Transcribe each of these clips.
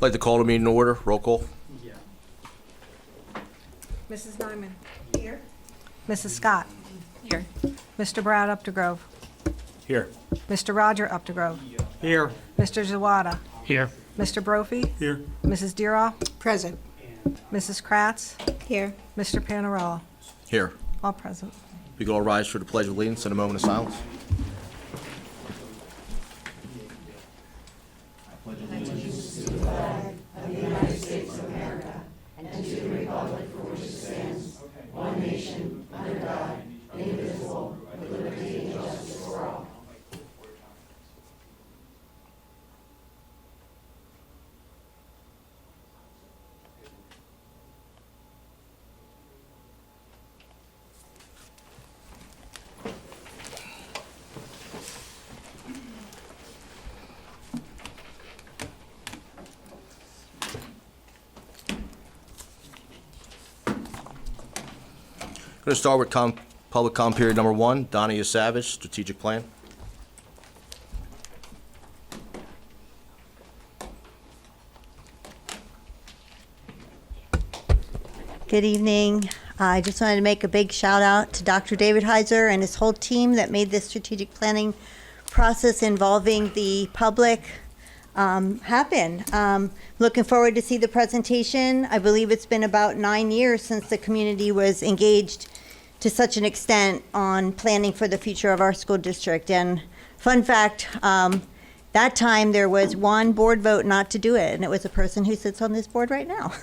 I'd like to call the meeting to order. Roll call. Mrs. Nyman. Here. Mrs. Scott. Here. Mr. Brad Updegrove. Here. Mr. Roger Updegrove. Here. Mr. Zawada. Here. Mr. Brophy. Here. Mrs. Deeroff. Present. Mrs. Kratz. Here. Mr. Panarella. Here. All present. We can all rise for the Pledge of Allegiance in a moment of silence. Going to start with public comment period number 1. Donnie Savage, strategic plan. Good evening. I just wanted to make a big shout out to Dr. David Heiser and his whole team that made this strategic planning process involving the public happen. Looking forward to see the presentation. I believe it's been about 9 years since the community was engaged to such an extent on planning for the future of our school district. And fun fact, that time there was one board vote not to do it, and it was a person who sits on this board right now.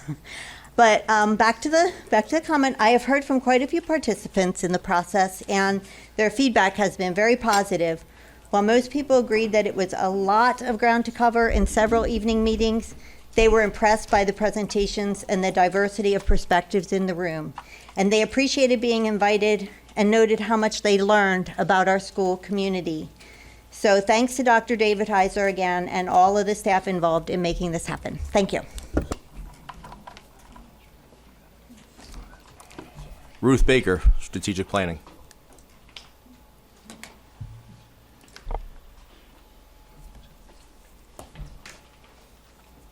But back to the comment, I have heard from quite a few participants in the process, and their feedback has been very positive. While most people agreed that it was a lot of ground to cover in several evening meetings, they were impressed by the presentations and the diversity of perspectives in the room. And they appreciated being invited and noted how much they learned about our school community. So thanks to Dr. David Heiser again and all of the staff involved in making this happen. Thank you. Ruth Baker, strategic planning.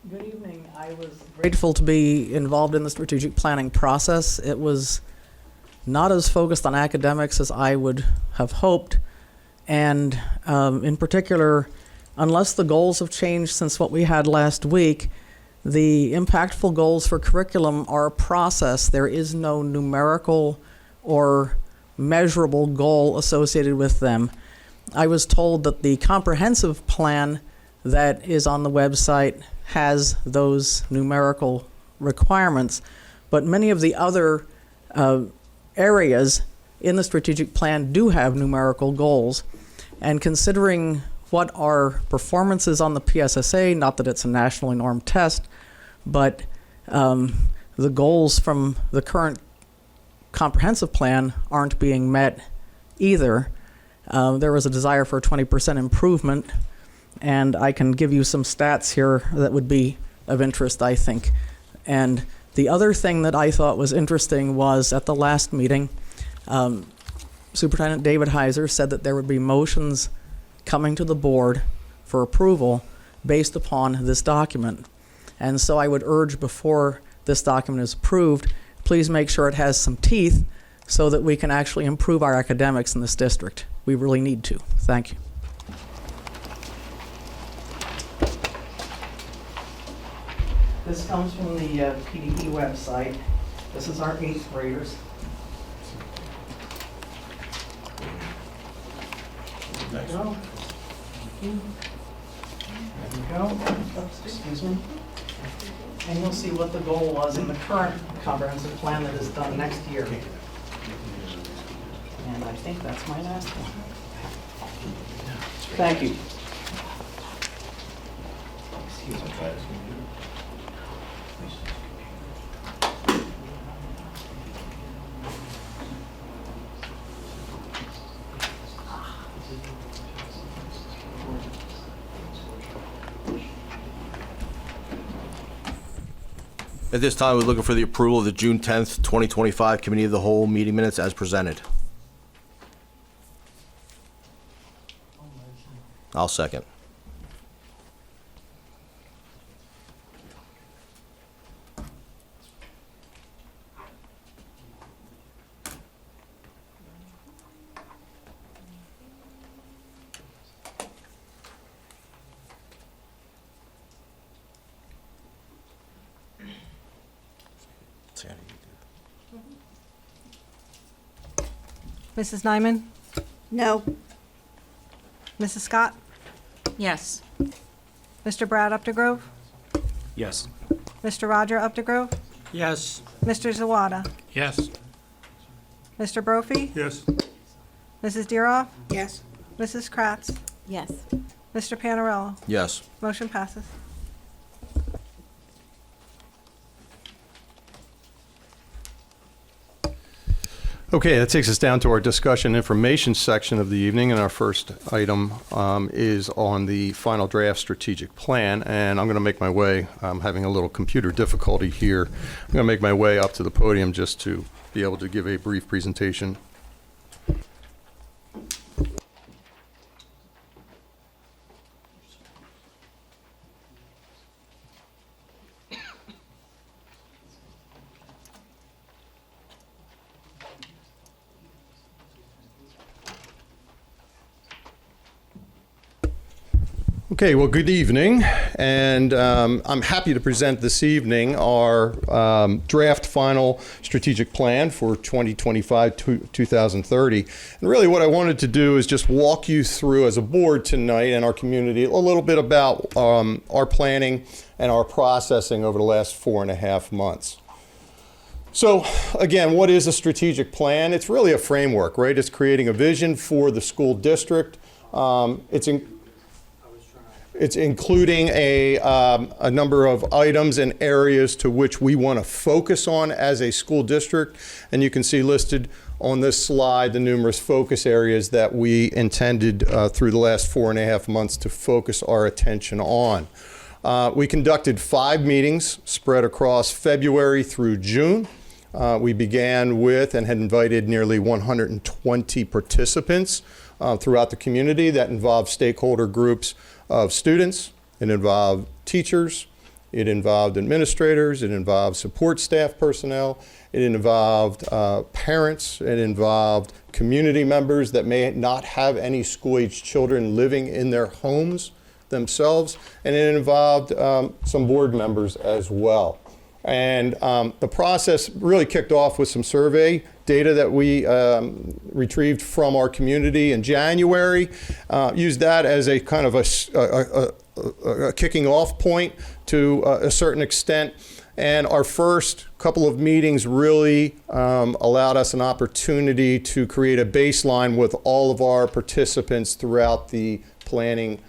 Good evening. I was grateful to be involved in the strategic planning process. It was not as focused on academics as I would have hoped. And in particular, unless the goals have changed since what we had last week, the impactful goals for curriculum are a process. There is no numerical or measurable goal associated with them. I was told that the comprehensive plan that is on the website has those numerical requirements, but many of the other areas in the strategic plan do have numerical goals. And considering what our performance is on the PSSA, not that it's a nationally normed test, but the goals from the current comprehensive plan aren't being met either. There was a desire for a 20% improvement, and I can give you some stats here that would be of interest, I think. And the other thing that I thought was interesting was at the last meeting, Superintendent David Heiser said that there would be motions coming to the board for approval based upon this document. And so I would urge, before this document is approved, please make sure it has some teeth so that we can actually improve our academics in this district. We really need to. Thank you. This comes from the PDE website. This is our 8th graders. There you go. There you go. Oops, excuse me. And you'll see what the goal was in the current comprehensive plan that is done next year. And I think that's my last one. Thank you. Excuse me. At this time, we're looking for the approval of the June 10th, 2025 Committee of the Whole meeting minutes as presented. I'll second. Mrs. Nyman? No. Mrs. Scott? Yes. Mr. Brad Updegrove? Yes. Mr. Roger Updegrove? Yes. Mr. Zawada? Yes. Mr. Brophy? Yes. Mrs. Deeroff? Yes. Mrs. Kratz? Yes. Mr. Panarello? Yes. Motion passes. Okay, that takes us down to our discussion information section of the evening, and our first item is on the final draft strategic plan, and I'm going to make my way, I'm having a little computer difficulty here, I'm going to make my way up to the podium just to be able to give a brief presentation. Okay, well, good evening, and I'm happy to present this evening our draft final strategic plan for 2025-2030. And really what I wanted to do is just walk you through as a board tonight and our community a little bit about our planning and our processing over the last 4.5 months. So again, what is a strategic plan? It's really a framework, right? It's creating a vision for the school district. It's including a number of items and areas to which we want to focus on as a school district. And you can see listed on this slide the numerous focus areas that we intended through the last 4.5 months to focus our attention on. We conducted 5 meetings spread across February through June. We began with and had invited nearly 120 participants throughout the community. That involved stakeholder groups of students, it involved teachers, it involved administrators, it involved support staff personnel, it involved parents, it involved community members that may not have any school-age children living in their homes themselves, and it involved some board members as well. And the process really kicked off with some survey data that we retrieved from our community in January, used that as a kind of a kicking off point to a certain extent. And our first couple of meetings really allowed us an opportunity to create a baseline with all of our participants throughout the planning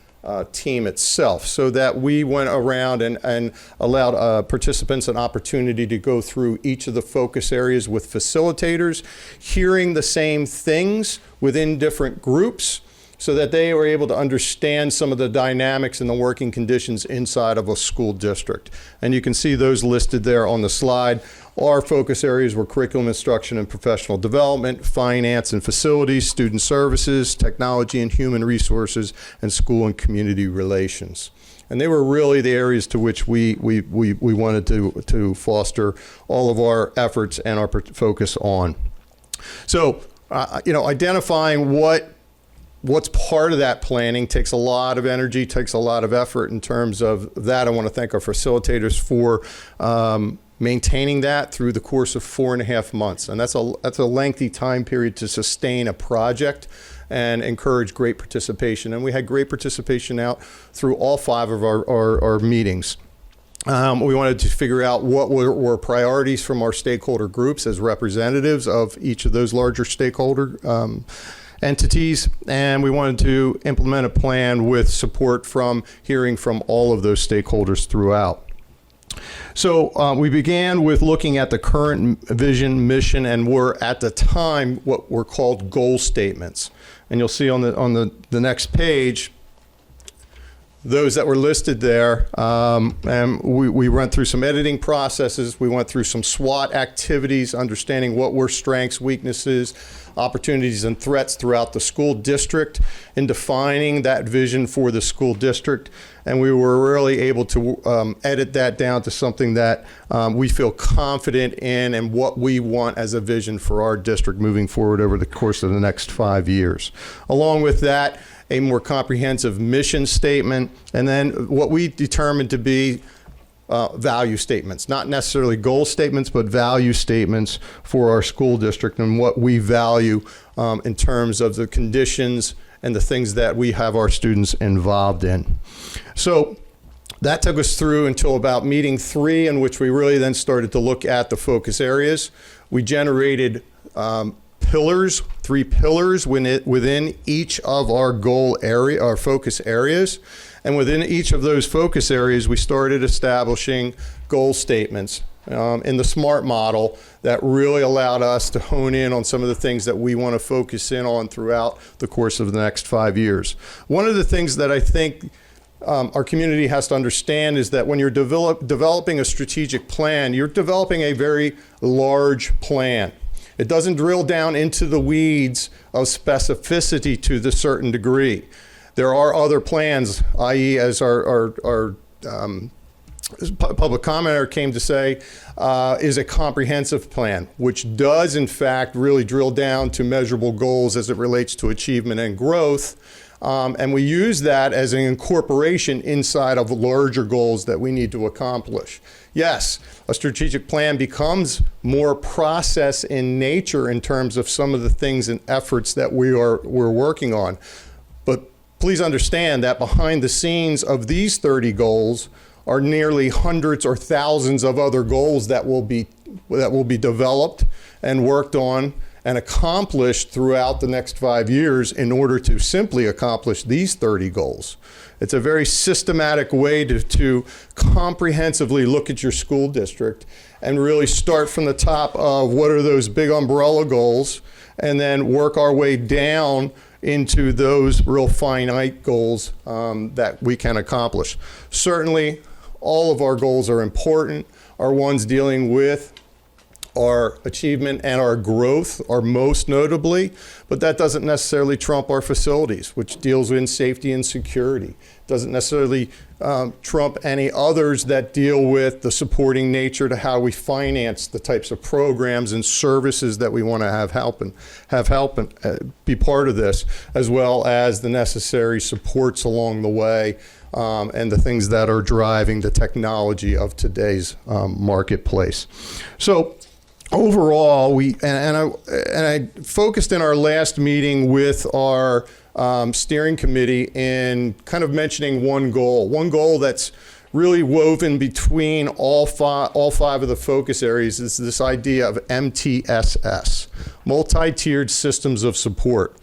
team itself, so that we went around and allowed participants an opportunity to go through each of the focus areas with facilitators, hearing the same things within different groups, so that they were able to understand some of the dynamics and the working conditions inside of a school district. And you can see those listed there on the slide. Our focus areas were curriculum instruction and professional development, finance and facilities, student services, technology and human resources, and school and community relations. And they were really the areas to which we wanted to foster all of our efforts and our focus on. So, identifying what's part of that planning takes a lot of energy, takes a lot of effort in terms of that. I want to thank our facilitators for maintaining that through the course of 4.5 months. And that's a lengthy time period to sustain a project and encourage great participation. And we had great participation out through all 5 of our meetings. We wanted to figure out what were priorities from our stakeholder groups as representatives of each of those larger stakeholder entities, and we wanted to implement a plan with support from hearing from all of those stakeholders throughout. So we began with looking at the current vision, mission, and were at the time what were called goal statements. And you'll see on the next page those that were listed there. And we went through some editing processes. We went through some SWOT activities, understanding what were strengths, weaknesses, opportunities, and threats throughout the school district in defining that vision for the school district. And we were really able to edit that down to something that we feel confident in and what we want as a vision for our district moving forward over the course of the next 5 years. Along with that, a more comprehensive mission statement, and then what we determined to be value statements, not necessarily goal statements, but value statements for our school district and what we value in terms of the conditions and the things that we have our students involved in. So that took us through until about meeting 3, in which we really then started to look at the focus areas. We generated pillars, 3 pillars within each of our goal area, our focus areas. And within each of those focus areas, we started establishing goal statements in the SMART model that really allowed us to hone in on some of the things that we want to focus in on throughout the course of the next 5 years. One of the things that I think our community has to understand is that when you're developing a strategic plan, you're developing a very large plan. It doesn't drill down into the weeds of specificity to the certain degree. There are other plans, i.e., as our public commenter came to say, is a comprehensive plan, which does in fact really drill down to measurable goals as it relates to achievement and growth. And we use that as an incorporation inside of larger goals that we need to accomplish. Yes, a strategic plan becomes more process in nature in terms of some of the things and efforts that we're working on. But please understand that behind the scenes of these 30 goals are nearly hundreds or thousands of other goals that will be developed and worked on and accomplished throughout the next 5 years in order to simply accomplish these 30 goals. It's a very systematic way to comprehensively look at your school district and really start from the top of what are those big umbrella goals and then work our way down into those real finite goals that we can accomplish. Certainly, all of our goals are important. Our ones dealing with our achievement and our growth are most notably, but that doesn't necessarily trump our facilities, which deals in safety and security. Doesn't necessarily trump any others that deal with the supporting nature to how we finance the types of programs and services that we want to have help and be part of this, as well as the necessary supports along the way and the things that are driving the technology of today's marketplace. So overall, I focused in our last meeting with our steering committee in kind of mentioning one goal that's really woven between all five of the focus areas is this idea of MTSS, multi-tiered systems of support.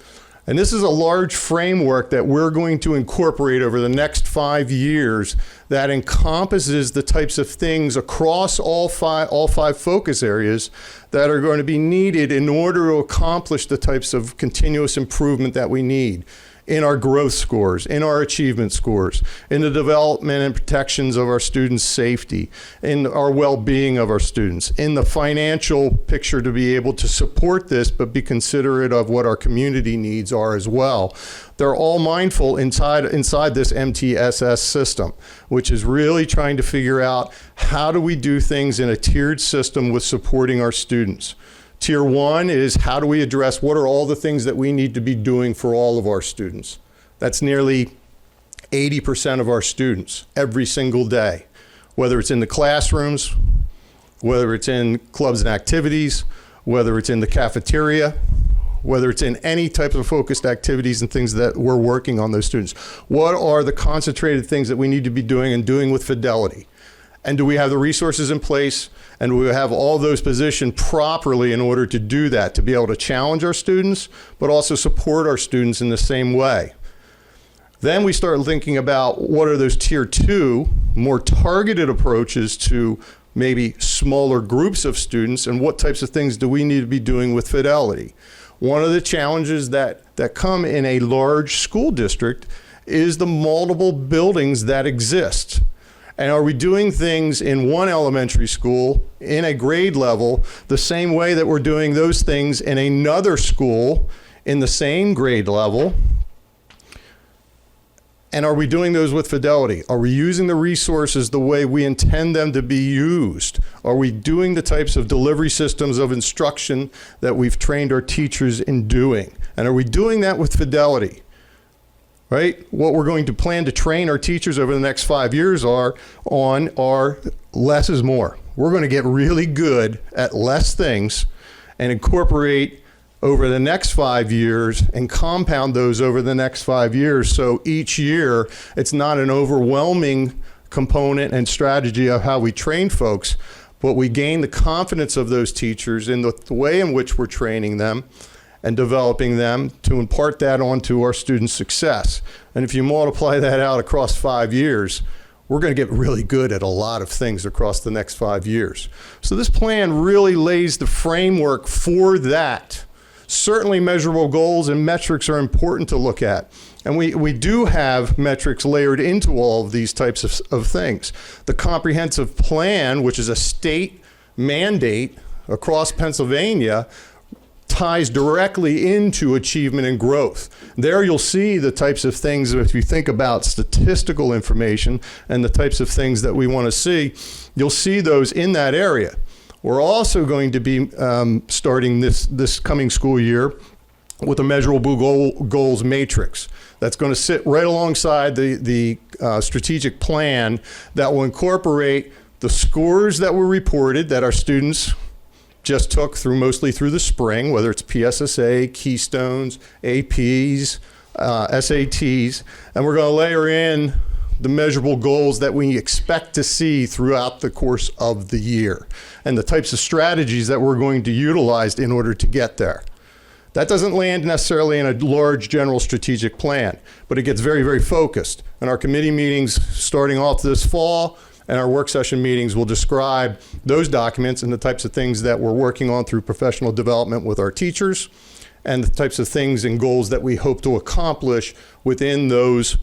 And this is a large framework that we're going to incorporate over the next 5 years that encompasses the types of things across all five focus areas that are going to be needed in order to accomplish the types of continuous improvement that we need in our growth scores, in our achievement scores, in the development and protections of our students' safety, in our well-being of our students, in the financial picture to be able to support this, but be considerate of what our community needs are as well. They're all mindful inside this MTSS system, which is really trying to figure out how do we do things in a tiered system with supporting our students. Tier 1 is how do we address what are all the things that we need to be doing for all of our students. That's nearly 80% of our students every single day, whether it's in the classrooms, whether it's in clubs and activities, whether it's in the cafeteria, whether it's in any type of focused activities and things that we're working on those students. What are the concentrated things that we need to be doing and doing with fidelity? And do we have the resources in place, and do we have all those positioned properly in order to do that, to be able to challenge our students, but also support our students in the same way? Then we start thinking about what are those tier 2, more targeted approaches to maybe smaller groups of students, and what types of things do we need to be doing with fidelity? One of the challenges that come in a large school district is the multiple buildings that exist. And are we doing things in one elementary school in a grade level the same way that we're doing those things in another school in the same grade level? And are we doing those with fidelity? Are we using the resources the way we intend them to be used? Are we doing the types of delivery systems of instruction that we've trained our teachers in doing? And are we doing that with fidelity? right? What we're going to plan to train our teachers over the next 5 years are less is more. We're going to get really good at less things and incorporate over the next 5 years and compound those over the next 5 years. So each year, it's not an overwhelming component and strategy of how we train folks, but we gain the confidence of those teachers in the way in which we're training them and developing them to impart that onto our students' success. And if you multiply that out across 5 years, we're going to get really good at a lot of things across the next 5 years. So this plan really lays the framework for that. Certainly measurable goals and metrics are important to look at. And we do have metrics layered into all of these types of things. The comprehensive plan, which is a state mandate across Pennsylvania, ties directly into achievement and growth. There you'll see the types of things, if you think about statistical information and the types of things that we want to see, you'll see those in that area. We're also going to be starting this coming school year with a measurable goals matrix that's going to sit right alongside the strategic plan that will incorporate the scores that were reported that our students just took mostly through the spring, whether it's PSSA, Keystones, APs, SATs, and we're going to layer in the measurable goals that we expect to see throughout the course of the year and the types of strategies that we're going to utilize in order to get there. That doesn't land necessarily in a large general strategic plan, but it gets very, very focused. And our committee meetings starting off this fall and our work session meetings will describe those documents and the types of things that we're working on through professional development with our teachers and the types of things and goals that we hope to accomplish within those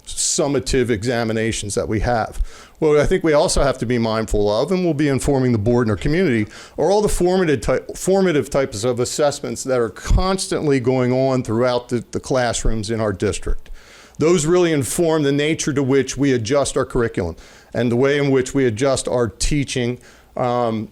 summative examinations that we have. Well, I think we also have to be mindful of, and we'll be informing the board and our community, are all the formative types of assessments that are constantly going on throughout the classrooms in our district. Those really inform the nature to which we adjust our curriculum and the way in which we adjust our teaching and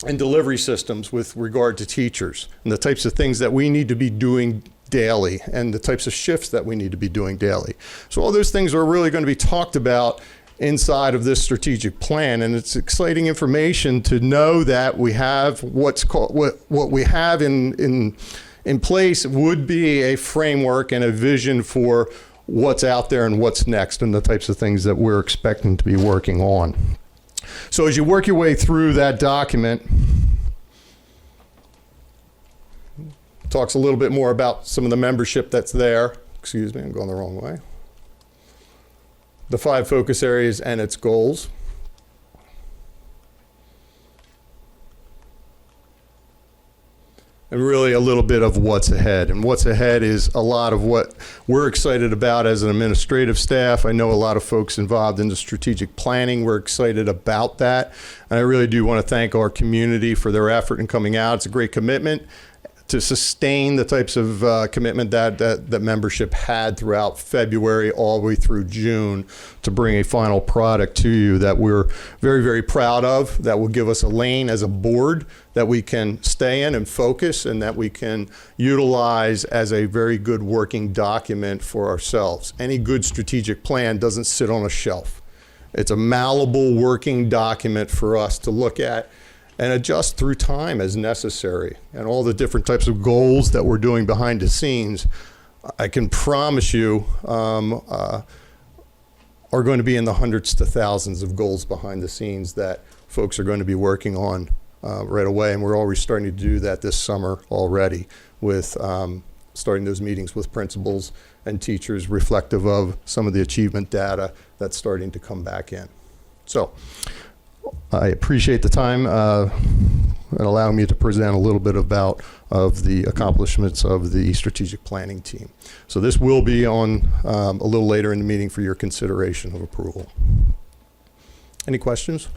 delivery systems with regard to teachers and the types of things that we need to be doing daily and the types of shifts that we need to be doing daily. So all those things are really going to be talked about inside of this strategic plan, and it's exciting information to know that we have what's called what we have in place would be a framework and a vision for what's out there and what's next and the types of things that we're expecting to be working on. So as you work your way through that document, talks a little bit more about some of the membership that's there. Excuse me, I'm going the wrong way. The 5 focus areas and its goals. And really a little bit of what's ahead. And what's ahead is a lot of what we're excited about as an administrative staff. I know a lot of folks involved in the strategic planning. We're excited about that. And I really do want to thank our community for their effort in coming out. It's a great commitment to sustain the types of commitment that membership had throughout February all the way through June to bring a final product to you that we're very, very proud of, that will give us a lane as a board that we can stay in and focus and that we can utilize as a very good working document for ourselves. Any good strategic plan doesn't sit on a shelf. It's a malleable working document for us to look at and adjust through time as necessary. And all the different types of goals that we're doing behind the scenes, I can promise you, are going to be in the hundreds to thousands of goals behind the scenes that folks are going to be working on right away. And we're already starting to do that this summer already with starting those meetings with principals and teachers reflective of some of the achievement data that's starting to come back in. So I appreciate the time and allowing me to present a little bit of the accomplishments of the strategic planning team. So this will be on a little later in the meeting for your consideration of approval. Any questions?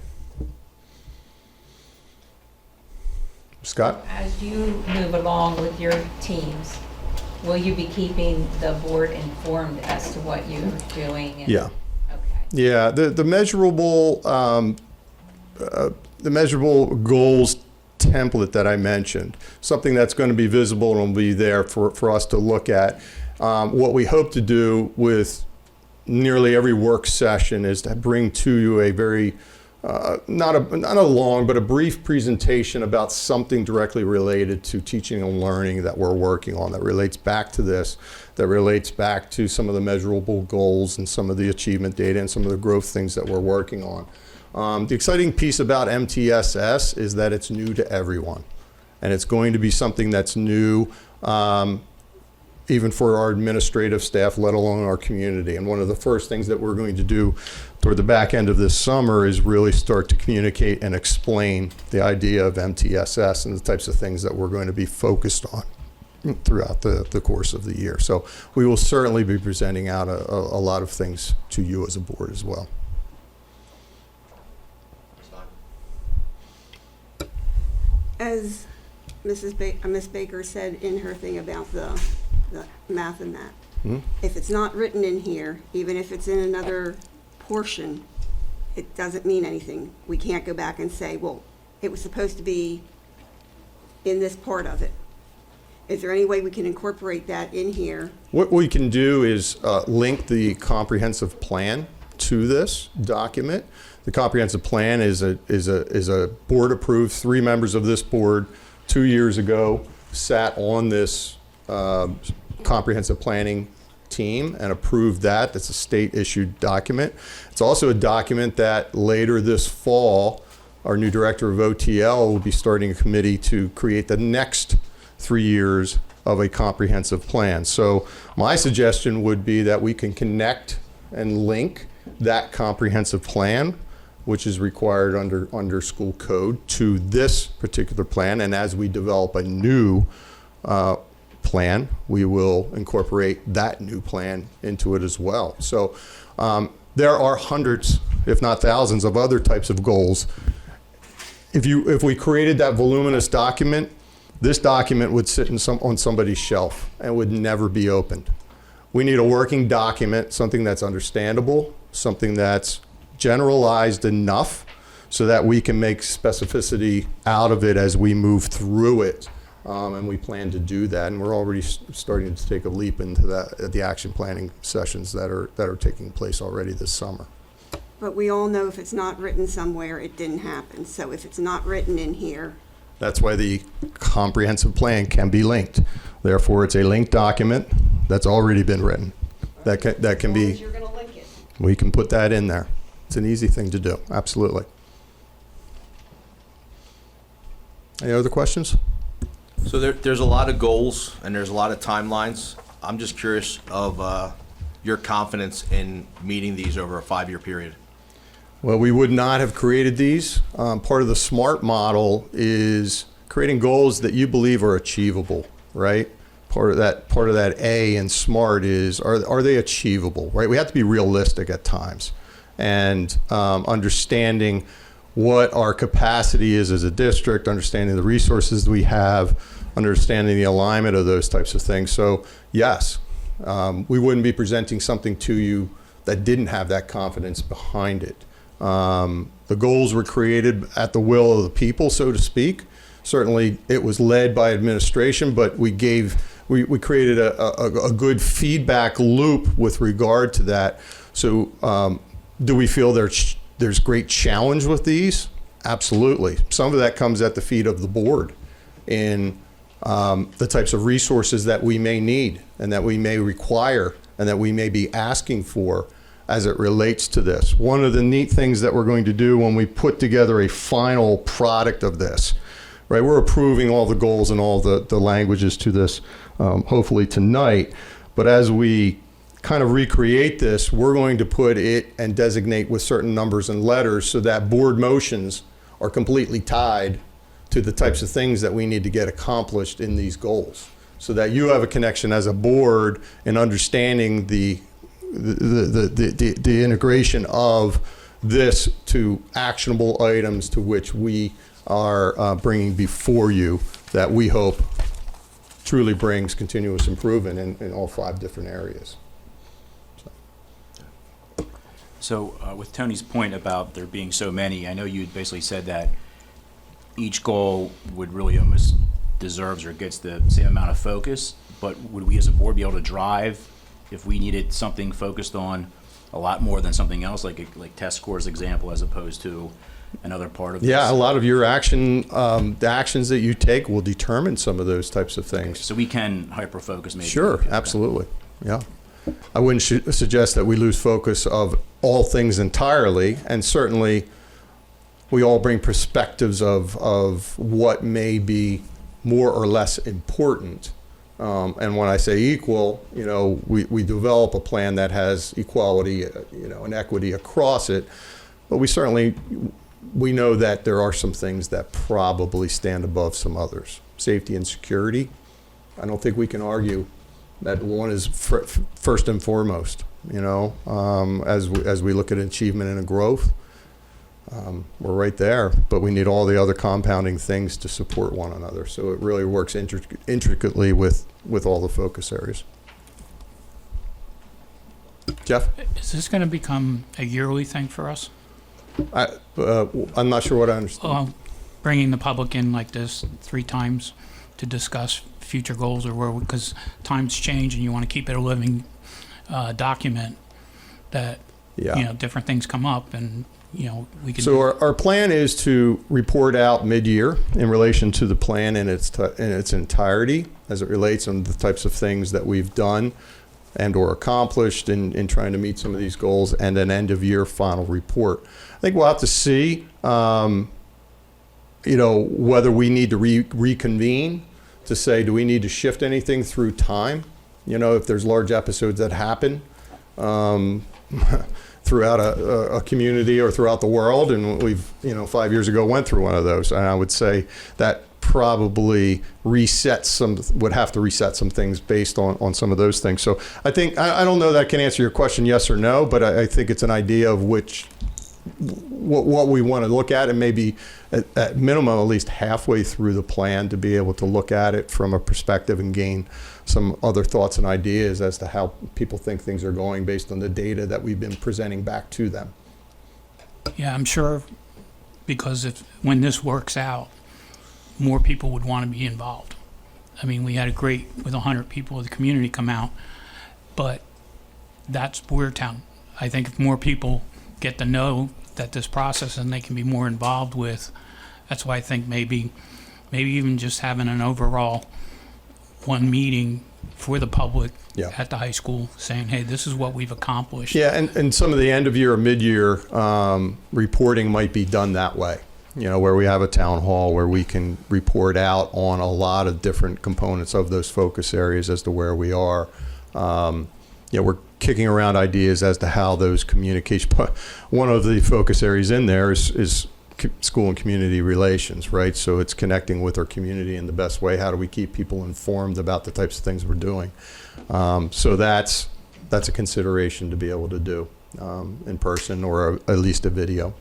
Scott? As you move along with your teams, will you be keeping the board informed as to what you're doing? Yeah. Okay. Yeah, the measurable goals template that I mentioned, something that's going to be visible and will be there for us to look at. What we hope to do with nearly every work session is to bring to you a very, not a long, but a brief presentation about something directly related to teaching and learning that we're working on, that relates back to this, that relates back to some of the measurable goals and some of the achievement data and some of the growth things that we're working on. The exciting piece about MTSS is that it's new to everyone, and it's going to be something that's new even for our administrative staff, let alone our community. And one of the first things that we're going to do toward the back end of this summer is really start to communicate and explain the idea of MTSS and the types of things that we're going to be focused on throughout the course of the year. So we will certainly be presenting out a lot of things to you as a board as well. As Ms. Baker said in her thing about the math and that, if it's not written in here, even if it's in another portion, it doesn't mean anything. We can't go back and say, well, it was supposed to be in this part of it. Is there any way we can incorporate that in here? What we can do is link the comprehensive plan to this document. The comprehensive plan is a board approved. 3 members of this board 2 years ago sat on this comprehensive planning team and approved that. That's a state issued document. It's also a document that later this fall, our new director of OTL will be starting a committee to create the next 3 years of a comprehensive plan. So my suggestion would be that we can connect and link that comprehensive plan, which is required under school code, to this particular plan. And as we develop a new plan, we will incorporate that new plan into it as well. So there are hundreds, if not thousands, of other types of goals. If we created that voluminous document, this document would sit on somebody's shelf and would never be opened. We need a working document, something that's understandable, something that's generalized enough so that we can make specificity out of it as we move through it. And we plan to do that, and we're already starting to take a leap into that, the action planning sessions that are taking place already this summer. But we all know if it's not written somewhere, it didn't happen. So if it's not written in here, That's why the comprehensive plan can be linked. Therefore, it's a linked document that's already been written. That can be. you're going to link it. We can put that in there. It's an easy thing to do. Absolutely. Any other questions? So there's a lot of goals and there's a lot of timelines. I'm just curious of your confidence in meeting these over a 5-year period. Well, we would not have created these. Part of the SMART model is creating goals that you believe are achievable, right? Part of that A in SMART is, are they achievable, right? We have to be realistic at times, and understanding what our capacity is as a district, understanding the resources we have, understanding the alignment of those types of things. So yes, we wouldn't be presenting something to you that didn't have that confidence behind it. The goals were created at the will of the people, so to speak. Certainly it was led by administration, but we created a good feedback loop with regard to that. So do we feel there's great challenge with these? Absolutely. Some of that comes at the feet of the board in the types of resources that we may need and that we may require and that we may be asking for as it relates to this. One of the neat things that we're going to do when we put together a final product of this, right? We're approving all the goals and all the languages to this, hopefully tonight. But as we kind of recreate this, we're going to put it and designate with certain numbers and letters so that board motions are completely tied to the types of things that we need to get accomplished in these goals, so that you have a connection as a board in understanding the integration of this to actionable items to which we are bringing before you, that we hope truly brings continuous improvement in all 5 different areas. So with Tony's point about there being so many, I know you basically said that each goal would really almost deserves or gets the same amount of focus, but would we as a board be able to drive if we needed something focused on a lot more than something else, like test scores example, as opposed to another part of this? Yeah, a lot of your action, the actions that you take will determine some of those types of things. So we can hyper-focus maybe? Sure, Okay. absolutely, yeah. I wouldn't suggest that we lose focus of all things entirely, and certainly we all bring perspectives of what may be more or less important. And when I say equal, you know, we develop a plan that has equality, you know, and equity across it, but we know that there are some things that probably stand above some others. Safety and security, I don't think we can argue that one is first and foremost, you know, as we look at achievement and growth. We're right there, but we need all the other compounding things to support one another. So it really works intricately with all the focus areas. Jeff? Is this going to become a yearly thing for us? I'm not sure what I understand. Bringing the public in like this 3 times to discuss future goals, or where, because times change and you want to keep it a living document that, Yeah. you know, different things come up and, you know, we can. So our plan is to report out mid-year in relation to the plan in its entirety as it relates on the types of things that we've done and or accomplished in trying to meet some of these goals, and an end-of-year final report. I think we'll have to see, you know, whether we need to reconvene to say, do we need to shift anything through time? You know, if there's large episodes that happen throughout a community or throughout the world, and we've, you know, 5 years ago went through one of those, and I would say that probably would have to reset some things based on some of those things. So I think, I don't know that I can answer your question yes or no, but I think it's an idea of what we want to look at, and maybe at minimum at least halfway through the plan to be able to look at it from a perspective and gain some other thoughts and ideas as to how people think things are going based on the data that we've been presenting back to them. Yeah, I'm sure, because when this works out, more people would want to be involved. I mean, we had a great, with 100 people of the community come out, but that's Boyertown. I think if more people get to know that this process and they can be more involved with, that's why I think maybe even just having an overall one meeting for the public Yeah. at the high school saying, hey, this is what we've accomplished. Yeah, and some of the end of year or mid-year reporting might be done that way. You know, where we have a town hall where we can report out on a lot of different components of those focus areas as to where we are. You know, we're kicking around ideas as to how those communication. One of the focus areas in there is school and community relations, right? So it's connecting with our community in the best way. How do we keep people informed about the types of things we're doing? So that's a consideration to be able to do in person, or at least a video.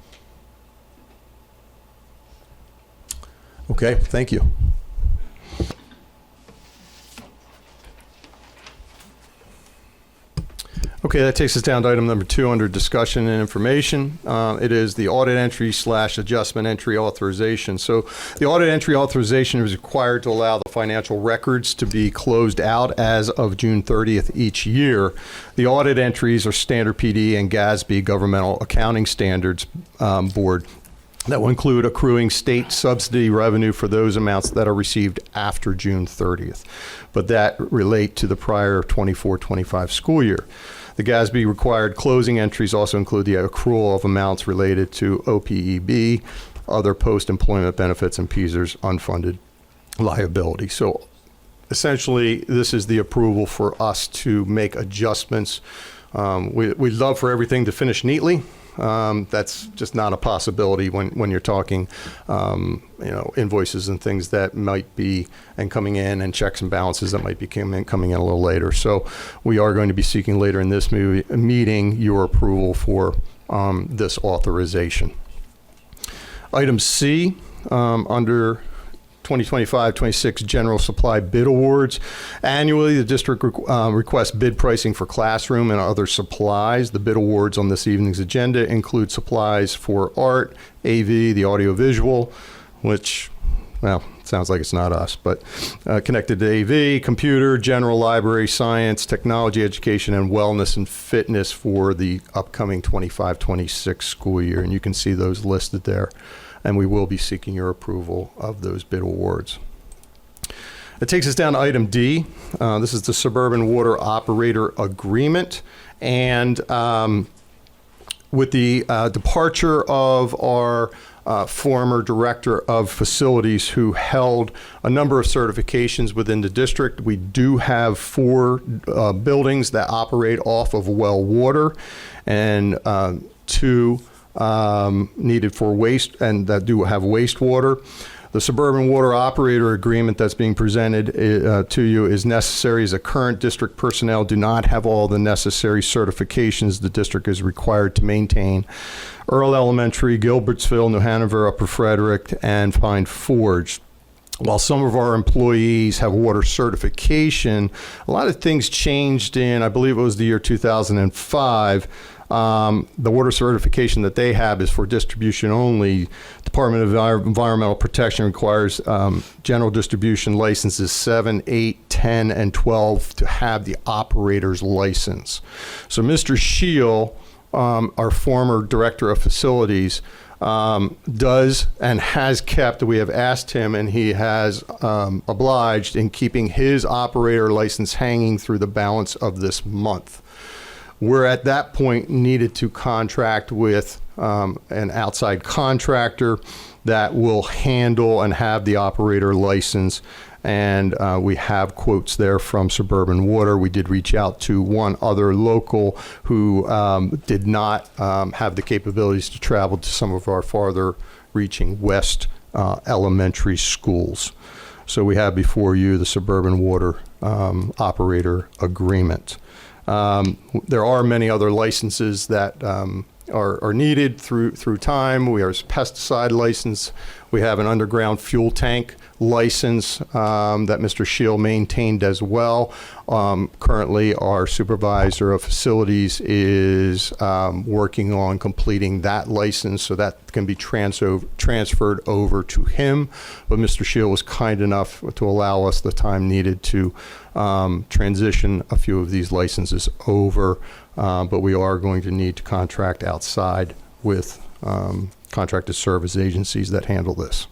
Okay, thank you. Okay, that takes us down to item number 2 under discussion and information. It is the audit entry / adjustment entry authorization. So the audit entry authorization is required to allow the financial records to be closed out as of June 30th each year. The audit entries are standard PD and GASB, Governmental Accounting Standards Board. That will include accruing state subsidy revenue for those amounts that are received after June 30th, but that relate to the prior 24-25 school year. The GASB required closing entries also include the accrual of amounts related to OPEB, other post-employment benefits, and PSERS unfunded liability. So essentially, this is the approval for us to make adjustments. We'd love for everything to finish neatly. That's just not a possibility when you're talking, you know, invoices and things that might be coming in, and checks and balances that might be coming in a little later. So we are going to be seeking later in this meeting your approval for this authorization. Item C, under 2025-26 General Supply Bid Awards. Annually, the district requests bid pricing for classroom and other supplies. The bid awards on this evening's agenda include supplies for art, AV, the audiovisual, which, well, sounds like it's not us, but connected to AV, computer, general library, science, technology, education, and wellness and fitness for the upcoming 25-26 school year. And you can see those listed there. And we will be seeking your approval of those bid awards. It takes us down to item D. This is the Suburban Water Operator Agreement. And with the departure of our former Director of Facilities who held a number of certifications within the district, we do have 4 buildings that operate off of well water, and 2 needed for waste and that do have wastewater. The Suburban Water Operator Agreement that's being presented to you is necessary as the current district personnel do not have all the necessary certifications the district is required to maintain. Earl Elementary, Gilbertsville, New Hanover, Upper Frederick, and Pine Forge. While some of our employees have water certification, a lot of things changed in, I believe it was the year 2005. The water certification that they have is for distribution only. Department of Environmental Protection requires general distribution licenses 7, 8, 10, and 12 to have the operator's license. So Mr. Scheel, our former Director of Facilities, does and has kept, we have asked him, and he has obliged in keeping his operator license hanging through the balance of this month. We're at that point needed to contract with an outside contractor that will handle and have the operator license. And we have quotes there from Suburban Water. We did reach out to one other local who did not have the capabilities to travel to some of our farther reaching west elementary schools. So we have before you the Suburban Water Operator Agreement. There are many other licenses that are needed through time. We have a pesticide license. We have an underground fuel tank license that Mr. Scheel maintained as well. Currently, our supervisor of facilities is working on completing that license so that can be transferred over to him. But Mr. Scheel was kind enough to allow us the time needed to transition a few of these licenses over. But we are going to need to contract outside with contracted service agencies that handle this.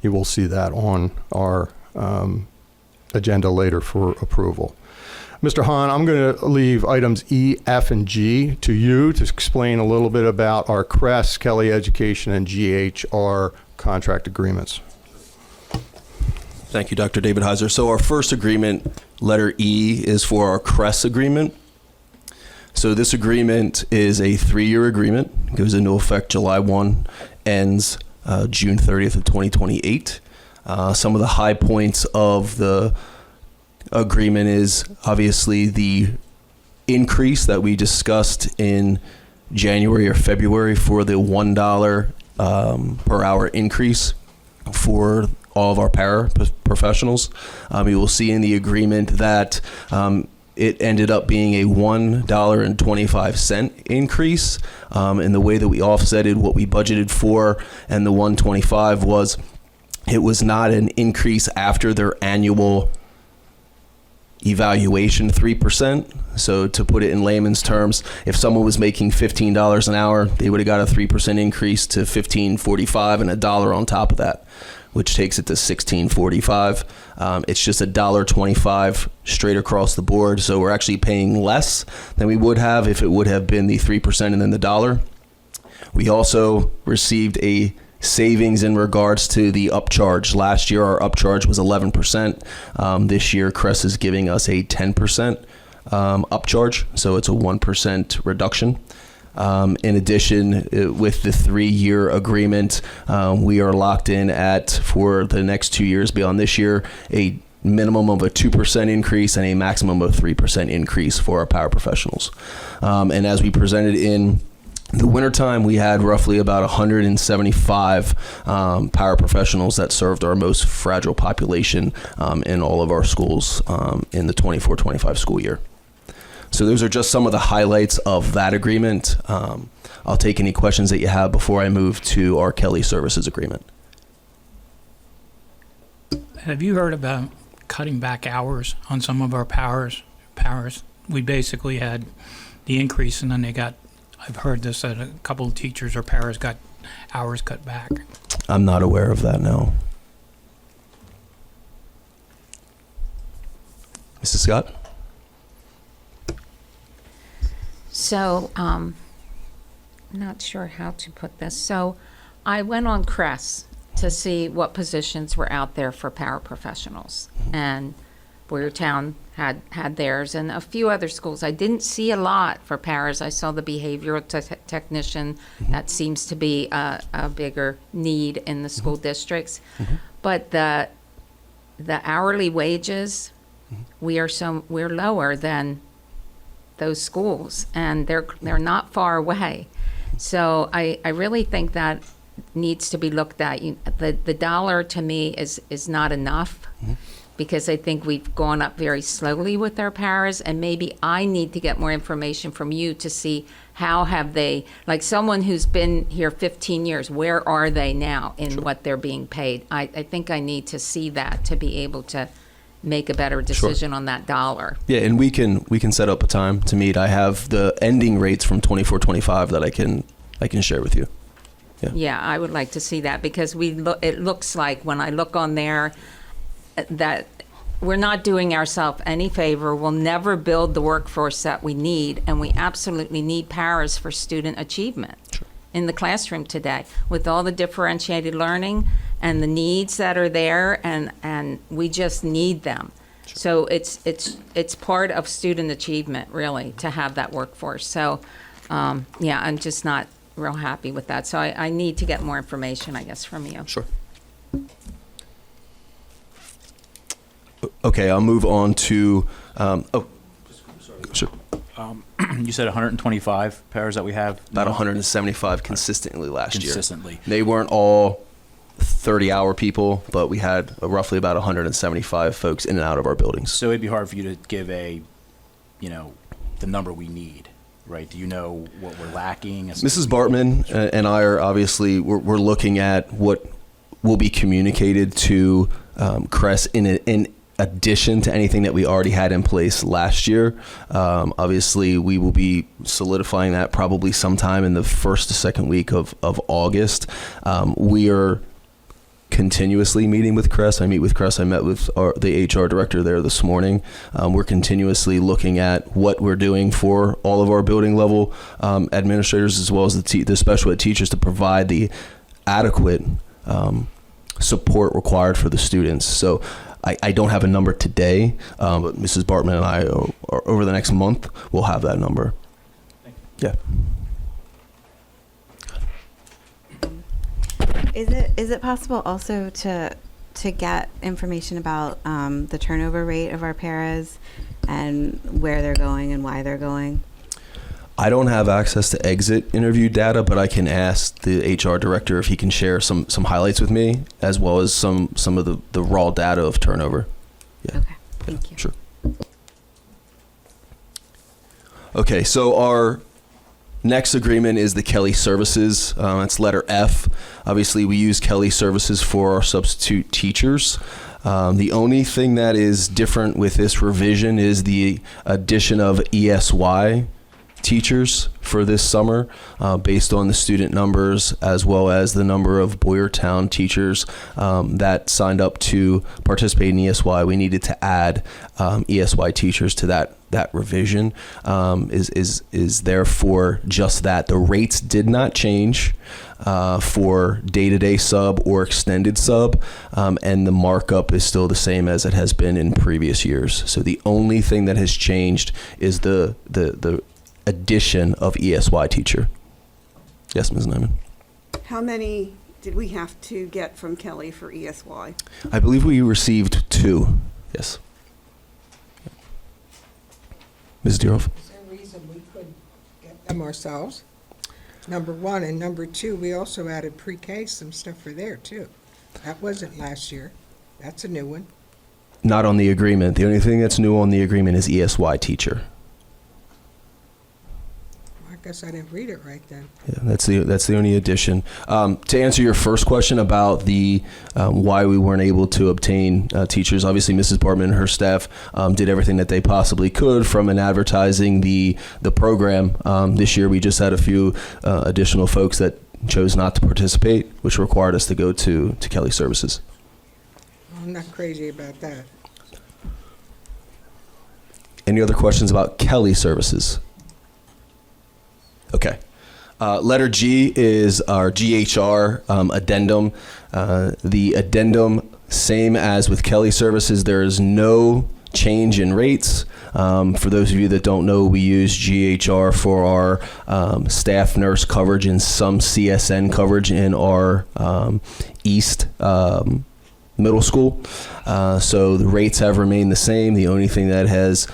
You will see that on our agenda later for approval. Mr. Hahn, I'm going to leave items E, F, and G to you to explain a little bit about our CRES, Kelly Education, and GHR contract agreements. Thank you, Dr. David Heiser. So our first agreement, letter E, is for our CRES agreement. So this agreement is a 3-year agreement, goes into effect July 1, ends June 30th of 2028. Some of the high points of the agreement is obviously the increase that we discussed in January or February for the $1 per hour increase for all of our paraprofessionals. You will see in the agreement that it ended up being a $1.25 increase. And the way that we offsetted what we budgeted for and the $1.25 was, it was not an increase after their annual evaluation 3%. So to put it in layman's terms, if someone was making $15 an hour, they would have got a 3% increase to $15.45 and $1 on top of that, which takes it to $16.45. It's just $1.25 straight across the board. So we're actually paying less than we would have if it would have been the 3% and then the $1. We also received a savings in regards to the upcharge. Last year, our upcharge was 11%. This year, CRES is giving us a 10% upcharge. So it's a 1% reduction. In addition, with the 3-year agreement, we are locked in at, for the next 2 years beyond this year, a minimum of a 2% increase and a maximum of 3% increase for our paraprofessionals. And as we presented in the wintertime, we had roughly about 175 paraprofessionals that served our most fragile population in all of our schools in the 24-25 school year. So those are just some of the highlights of that agreement. I'll take any questions that you have before I move to our Kelly Services agreement. Have you heard about cutting back hours on some of our powers? We basically had the increase, and then I've heard this, that a couple of teachers or paras got hours cut back. I'm not aware of that, no. Mrs. Scott? So, not sure how to put this. So, I went on CRESS to see what positions were out there for paraprofessionals. And Boyertown had theirs, and a few other schools. I didn't see a lot for paras. I saw the behavioral technician. That seems to be a bigger need in the school districts. But the hourly wages, we're lower than those schools, and they're not far away. So I really think that needs to be looked at. The dollar to me is not enough, because I think we've gone up very slowly with our paras, and maybe I need to get more information from you to see how have they, like someone who's been here 15 years, where are they now in what they're being paid? I think I need to see that to be able to make a better decision on that dollar. Yeah, and we can set up a time to meet. I have the ending rates from 24-25 that I can share with you. Yeah, I would like to see that, because it looks like when I look on there that we're not doing ourselves any favor. We'll never build the workforce that we need, and we absolutely need paras for student achievement in the classroom today, with all the differentiated learning and the needs that are there, and we just need them. So it's part of student achievement, really, to have that workforce. So yeah, I'm just not real happy with that. So I need to get more information, I guess, from you. Sure. Okay, I'll move on to, sure. You said 125 paras that we have? About 175 consistently last year. Consistently. They weren't all 30-hour people, but we had roughly about 175 folks in and out of our buildings. So it'd be hard for you to give the number we need, right? Do you know what we're lacking? Mrs. Bartman and I are obviously, we're looking at what will be communicated to CRESS in addition to anything that we already had in place last year. Obviously, we will be solidifying that probably sometime in the first to second week of August. We are continuously meeting with CRESS. I meet with CRESS. I met with the HR director there this morning. We're continuously looking at what we're doing for all of our building level administrators, as well as the special ed teachers, to provide the adequate support required for the students. So I don't have a number today, but Mrs. Bartman and I, over the next month, will have that number. Yeah. Is it possible also to get information about the turnover rate of our paras and where they're going and why they're going? I don't have access to exit interview data, but I can ask the HR director if he can share some highlights with me, as well as some of the raw data of turnover. Yeah. Okay, thank you. Sure. Okay, so our next agreement is the Kelly Services. It's letter F. Obviously, we use Kelly Services for our substitute teachers. The only thing that is different with this revision is the addition of ESY teachers for this summer, based on the student numbers as well as the number of Boyertown teachers that signed up to participate in ESY. We needed to add ESY teachers to that revision. Is therefore just that. The rates did not change for day-to-day sub or extended sub, and the markup is still the same as it has been in previous years. So the only thing that has changed is the addition of ESY teacher. Yes, Ms. Nyman. How many did we have to get from Kelly for ESY? I believe we received 2. Yes. Ms. Deerhoff. Is there a reason we couldn't get them ourselves? Number one, and number two, we also added pre-K, some stuff for there too. That wasn't last year. That's a new one. Not on the agreement. The only thing that's new on the agreement is ESY teacher. My guess I didn't read it right then. Yeah, that's the only addition. To answer your first question about the why we weren't able to obtain teachers, obviously Mrs. Bartman and her staff did everything that they possibly could from an advertising the program. This year we just had a few additional folks that chose not to participate, which required us to go to Kelly Services. I'm not crazy about that. Any other questions about Kelly Services? Okay. Letter G is our GHR addendum. The addendum, same as with Kelly Services, there is no change in rates. For those of you that don't know, we use GHR for our staff nurse coverage and some CSN coverage in our East middle school. So the rates have remained the same. The only thing that has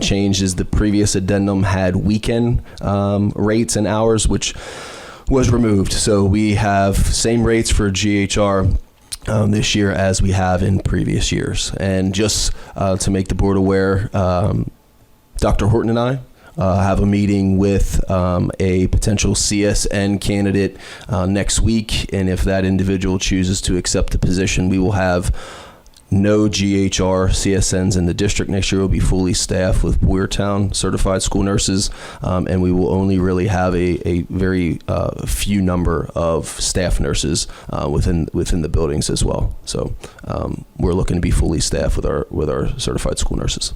changed is the previous addendum had weekend rates and hours, which was removed. So we have same rates for GHR this year as we have in previous years. And just to make the board aware, Dr. Horton and I have a meeting with a potential CSN candidate next week, and if that individual chooses to accept the position, we will have no GHR CSNs in the district. Next year will be fully staffed with Boyertown certified school nurses, and we will only really have a very few number of staff nurses within the buildings as well. So we're looking to be fully staffed with our certified school nurses.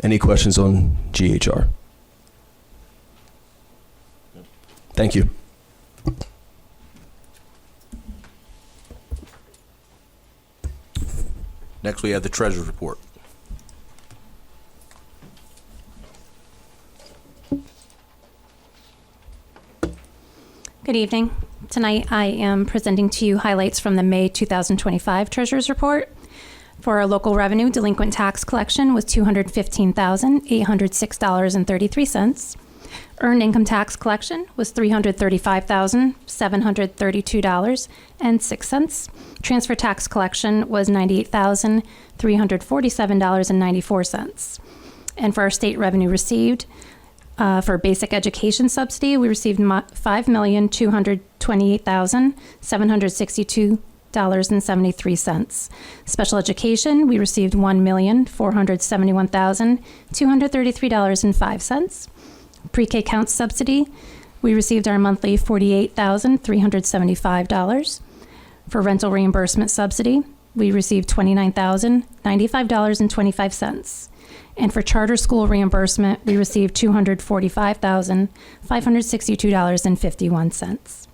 Any questions on GHR? Thank you. Next, we have the treasurer's report. Good evening. Tonight I am presenting to you highlights from the May 2025 Treasurer's Report. For our local revenue, delinquent tax collection was $215,806.33. Earned income tax collection was $335,732.06. Transfer tax collection was $98,347.94. And for our state revenue received, for basic education subsidy, we received $5,228,762.73. Special education, we received $1,471,233.05. Pre-K count subsidy, we received our monthly $48,375. For rental reimbursement subsidy, we received $29,095.25. And for charter school reimbursement, we received $245,562.51.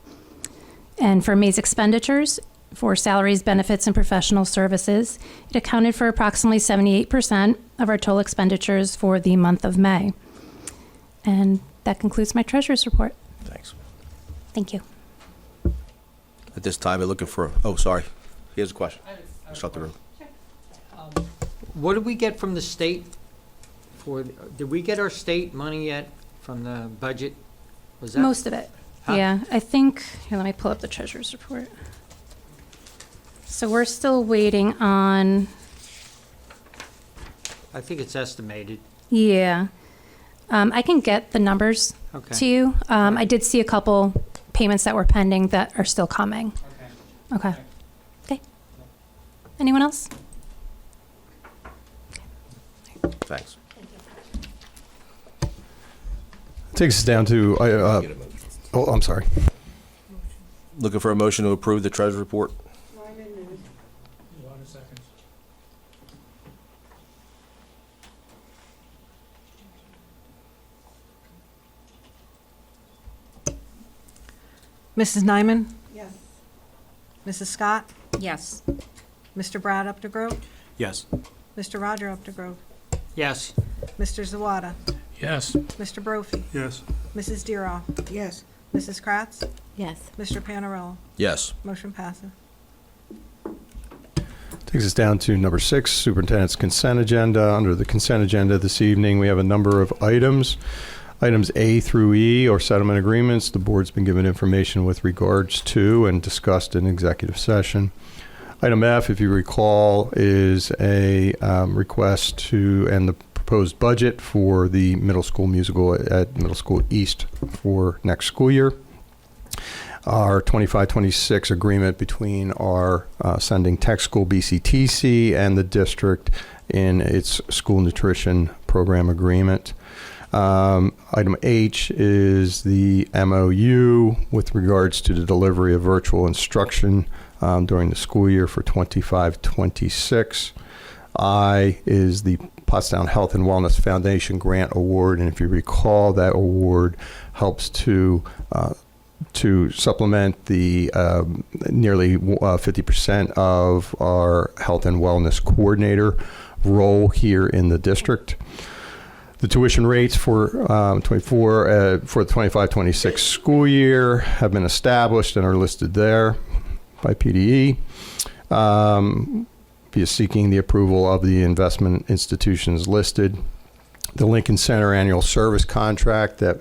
And for May's expenditures, for salaries, benefits, and professional services, it accounted for approximately 78% of our total expenditures for the month of May. And that concludes my treasurer's report. Thanks. Thank you. At this time, we're looking for, oh, sorry. He has a question. Shut the room. What did we get from the state did we get our state money yet from the budget? Was that? Most of it. Huh? Yeah, I think, here, let me pull up the treasurer's report. So we're still waiting on, I think it's estimated. yeah. I can get the numbers Okay. to you. I did see a couple payments that were pending that are still coming. Okay. Okay. Anyone else? Thanks. Takes us down to, oh, I'm sorry. Looking for a motion to approve the treasurer's report. Mrs. Nyman? Yes. Mrs. Scott? Yes. Mr. Brad Updegrove? Yes. Mr. Roger Updegrove? Yes. Mr. Zawada? Yes. Mr. Brophy? Yes. Mrs. Deeroff? Yes. Mrs. Kratz? Yes. Mr. Panarello? Yes. Motion passes. Takes us down to number 6, Superintendent's Consent Agenda. Under the consent agenda this evening, we have a number of items. Items A through E are settlement agreements. The board's been given information with regards to and discussed in executive session. Item F, if you recall, is a request to, and the proposed budget for the middle school musical at Middle School East for next school year. Our 25-26 agreement between our sending tech school BCTC and the district in its school nutrition program agreement. Item H is the MOU with regards to the delivery of virtual instruction during the school year for 25-26. I is the Pottstown Health and Wellness Foundation Grant Award, and if you recall, that award helps to supplement the nearly 50% of our health and wellness coordinator role here in the district. The tuition rates for for the 25-26 school year have been established and are listed there by PDE. Via seeking the approval of the investment institutions listed. The Lincoln Center annual service contract that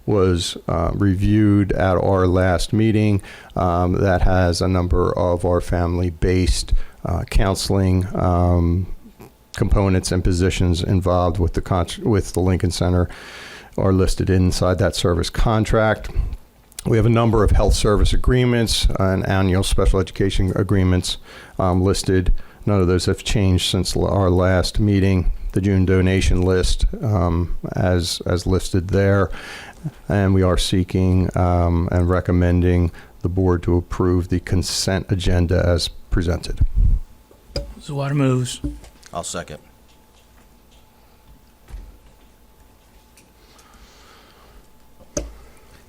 was reviewed at our last meeting that has a number of our family-based counseling components and positions involved with the Lincoln Center are listed inside that service contract. We have a number of health service agreements and annual special education agreements listed. None of those have changed since our last meeting. The June donation list as listed there. And we are seeking and recommending the board to approve the consent agenda as presented. Zawada moves. I'll second.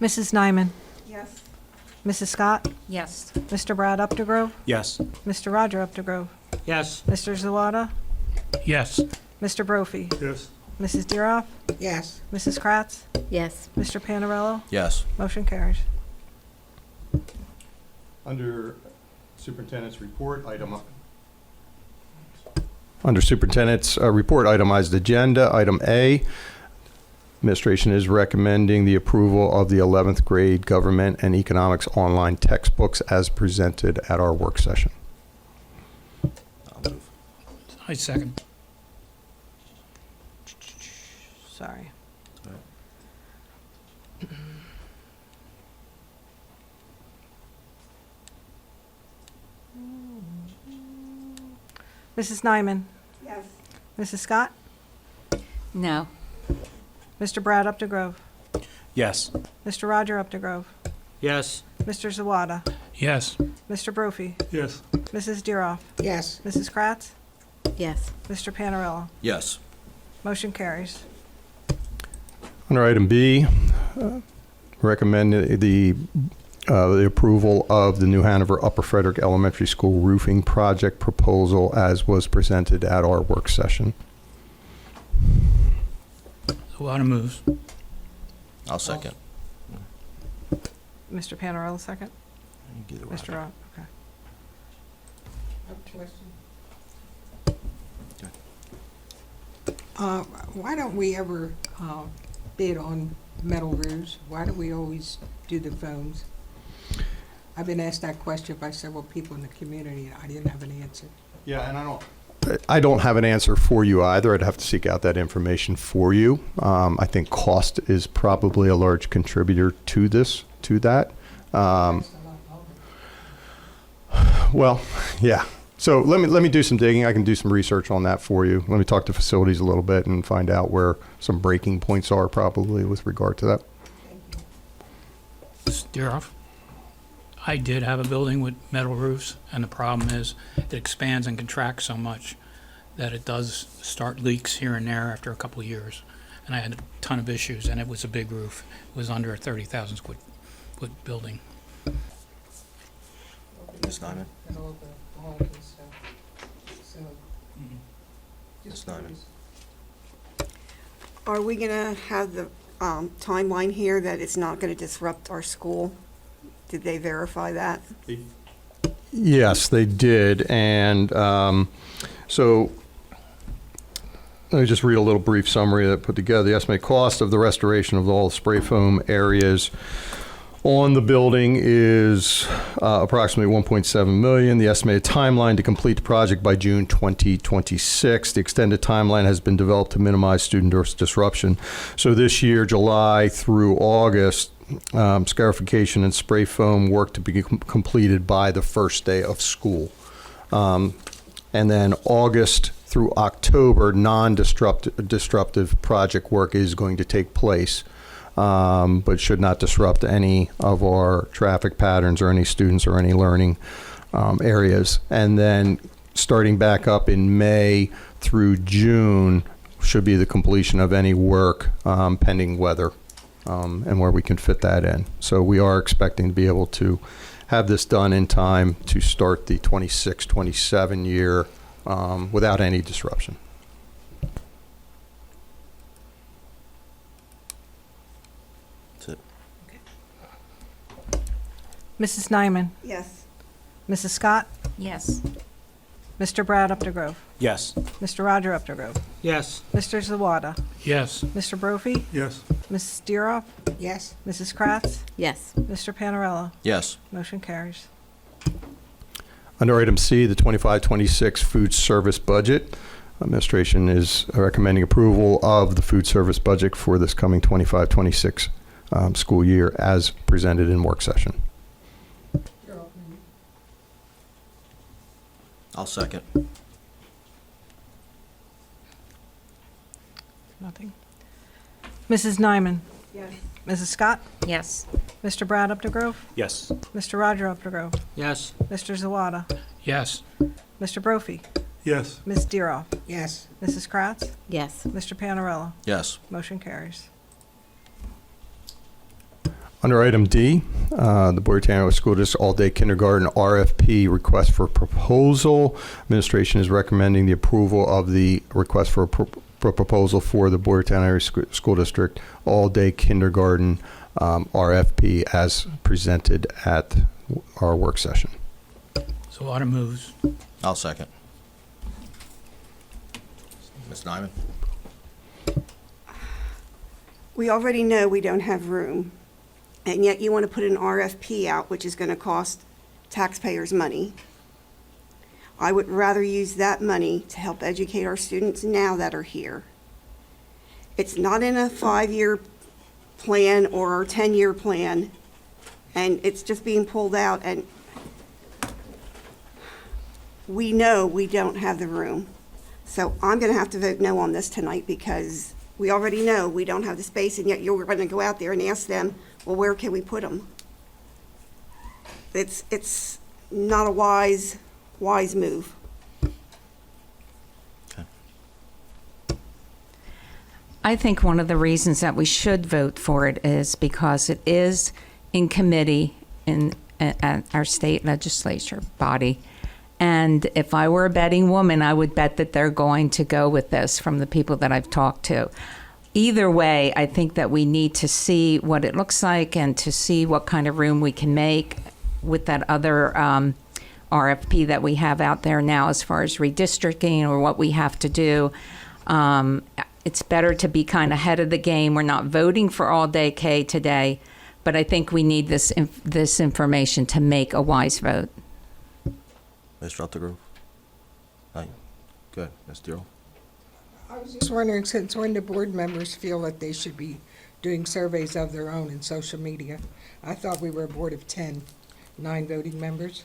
Mrs. Nyman? Yes. Mrs. Scott? Yes. Mr. Brad Updegrove? Yes. Mr. Roger Updegrove? Yes. Mr. Zawada? Yes. Mr. Brophy? Yes. Mrs. Deeroff? Yes. Mrs. Kratz? Yes. Mr. Panarello? Yes. Motion carries. Under superintendent's report, Under superintendent's report, itemized agenda, item A, administration is recommending the approval of the 11th grade government and economics online textbooks as presented at our work session. I'll move. I second. Sorry. Mrs. Nyman? Yes. Mrs. Scott? No. Mr. Brad Updegrove? Yes. Mr. Roger Updegrove? Yes. Mr. Zawada? Yes. Mr. Brophy? Yes. Mrs. Deeroff? Yes. Mrs. Kratz? Yes. Mr. Panarello? Yes. Motion carries. Under item B, recommend the approval of the New Hanover Upper Frederick Elementary School roofing project proposal as was presented at our work session. Zawada moves. I'll second. Mr. Panarello, second? Either way. Mr. Rob, okay. Why don't we ever bid on metal roofs? Why do we always do the foams? I've been asked that question by several people in the community, and I didn't have an answer. Yeah, and I don't have an answer for you either. I'd have to seek out that information for you. I think cost is probably a large contributor to that. Well, yeah. So let me do some digging. I can do some research on that for you. Let me talk to facilities a little bit and find out where some breaking points are probably with regard to that. Deeroff. I did have a building with metal roofs, and the problem is it expands and contracts so much that it does start leaks here and there after a couple of years. And I had a ton of issues, and it was a big roof. It was under a 30,000 square foot building. Ms. Nyman? Ms. Nyman? Are we gonna have the timeline here that it's not gonna disrupt our school? Did they verify that? Yes, they did. And so let me just read a little brief summary that I put together. The estimated cost of the restoration of all spray foam areas on the building is approximately $1.7 million. The estimated timeline to complete the project by June 2026. The extended timeline has been developed to minimize student disruption. So this year, July through August, scarification and spray foam work to be completed by the first day of school. And then August through October, non-disruptive project work is going to take place, but should not disrupt any of our traffic patterns or any students or any learning areas. And then starting back up in May through June should be the completion of any work pending weather and where we can fit that in. So we are expecting to be able to have this done in time to start the 26-27 year without any disruption. That's it. Mrs. Nyman? Yes. Mrs. Scott? Yes. Mr. Brad Updergrove? Yes. Mr. Roger Updergrove? Yes. Mr. Zawada? Yes. Mr. Brophy? Yes. Mrs. Steeroff? Yes. Mrs. Kratz? Yes. Mr. Panarello? Yes. Motion carries. Under item C, the 25-26 food service budget. Administration is recommending approval of the food service budget for this coming 25-26 school year as presented in work session. I'll second. Nothing. Mrs. Nyman? Yes. Mrs. Scott? Yes. Mr. Brad Updergrove? Yes. Mr. Roger Updergrove? Yes. Mr. Zawada? Yes. Mr. Brophy? Yes. Ms. Steeroff? Yes. Mrs. Kratz? Yes. Mr. Panarello? Yes. Motion carries. Under item D, the Boyertown School District All-Day Kindergarten RFP request for proposal. Administration is recommending the approval of the request for proposal for the Boyertown Area School District All-Day Kindergarten RFP as presented at our work session. So autumn moves. I'll second. Ms. Nyman? We already know we don't have room, and yet you want to put an RFP out, which is going to cost taxpayers money. I would rather use that money to help educate our students now that are here. It's not in a 5-year plan or a 10-year plan, and it's just being pulled out, and we know we don't have the room. So I'm going to have to vote no on this tonight because we already know we don't have the space, and yet you're going to go out there and ask them, well, where can we put them? It's not a wise move. I think one of the reasons that we should vote for it is because it is in committee at our state legislature body. And if I were a betting woman, I would bet that they're going to go with this from the people that I've talked to. Either way, I think that we need to see what it looks like and to see what kind of room we can make with that other RFP that we have out there now as far as redistricting or what we have to do. It's better to be kind of ahead of the game. We're not voting for all-day K today, but I think we need this information to make a wise vote. Mr. Updergrove? Hi. Good. Ms. Steeroff? I was just wondering, since when do board members feel that they should be doing surveys of their own in social media? I thought we were a board of 10, 9 voting members.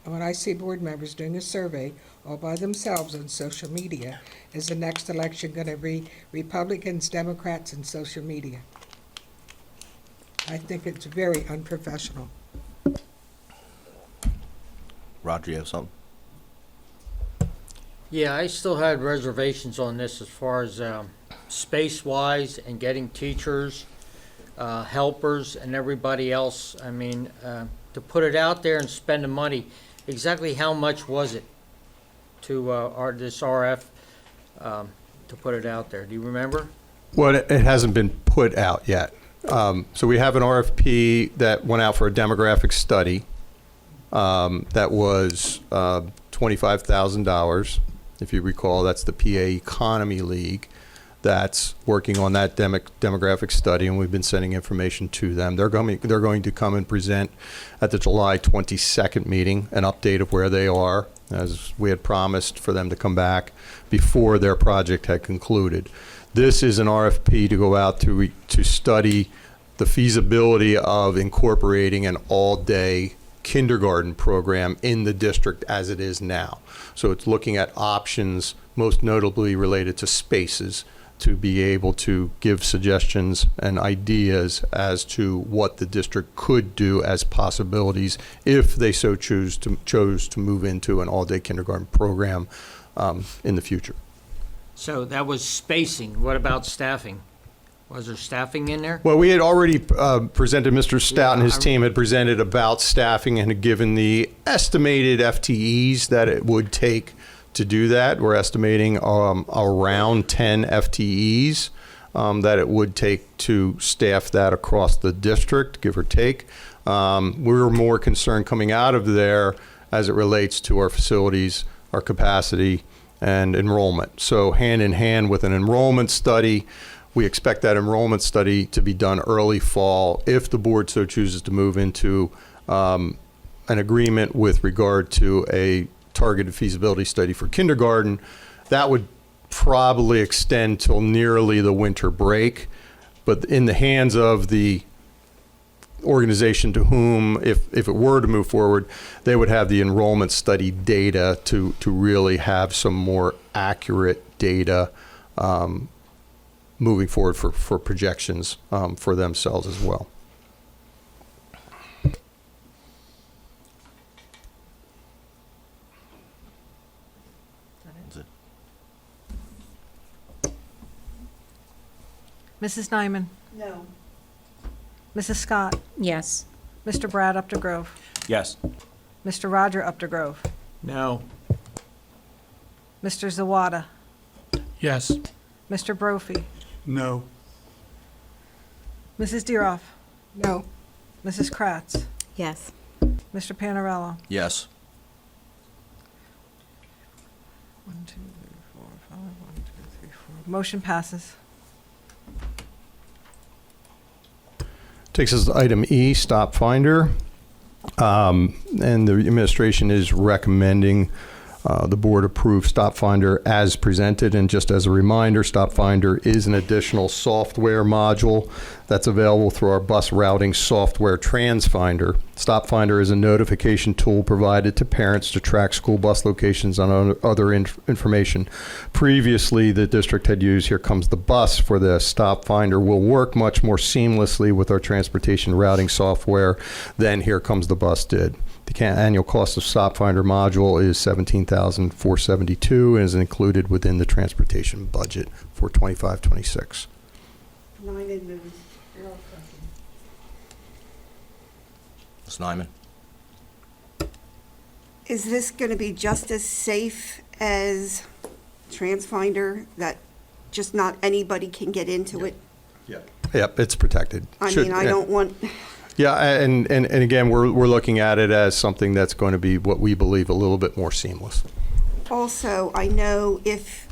And when I see board members doing a survey all by themselves on social media, is the next election going to be Republicans, Democrats, and social media? I think it's very unprofessional. Roger, you have something? Yeah, I still had reservations on this as far as space-wise and getting teachers, helpers, and everybody else. I mean, to put it out there and spend the money, exactly how much was it to this RF to put it out there? Do you remember? Well, it hasn't been put out yet. So we have an RFP that went out for a demographic study that was $25,000. If you recall, that's the PA Economy League. that's working on that demographic study, and we've been sending information to them. They're going to come and present at the July 22nd meeting an update of where they are, as we had promised for them to come back before their project had concluded. This is an RFP to go out to study the feasibility of incorporating an all-day kindergarten program in the district as it is now. So it's looking at options, most notably related to spaces, to be able to give suggestions and ideas as to what the district could do as possibilities if they so chose to move into an all-day kindergarten program in the future. So that was spacing. What about staffing? Was there staffing in there? Well, we had already presented, Mr. Stout and his team had presented about staffing and had given the estimated FTEs that it would take to do that. We're estimating around 10 FTEs that it would take to staff that across the district, give or take. We were more concerned coming out of there as it relates to our facilities, our capacity, and enrollment. So hand in hand with an enrollment study, we expect that enrollment study to be done early fall if the board so chooses to move into an agreement with regard to a targeted feasibility study for kindergarten. That would probably extend till nearly the winter break, but in the hands of the organization to whom, if it were to move forward, they would have the enrollment study data to really have some more accurate data moving forward for projections for themselves as well. Mrs. Nyman? No. Mrs. Scott? Yes. Mr. Brad Updegrove? Yes. Mr. Roger Updegrove? No. Mr. Zawada? Yes. Mr. Brophy? No. Mrs. Deeroff? No. Mrs. Kratz? Yes. Mr. Panarello? Yes. 1, 2, 3, 4, 5, 1, 2, 3, 4. Motion passes. Takes us to item E, stop finder. And the administration is recommending the board approve stop finder as presented. And just as a reminder, stop finder is an additional software module that's available through our bus routing software TransFinder. Stop finder is a notification tool provided to parents to track school bus locations on other information. Previously, the district had used Here Comes the Bus for this. Stop finder will work much more seamlessly with our transportation routing software than Here Comes the Bus did. The annual cost of Stop Finder module is $17,472 and is included within the transportation budget for 25-26. Nyman moves. Ms. Nyman? Is this going to be just as safe as TransFinder, that just not anybody can get into it? Yep, it's protected. I mean, I don't want... Yeah, and again, we're looking at it as something that's going to be what we believe a little bit more seamless. Also, I know if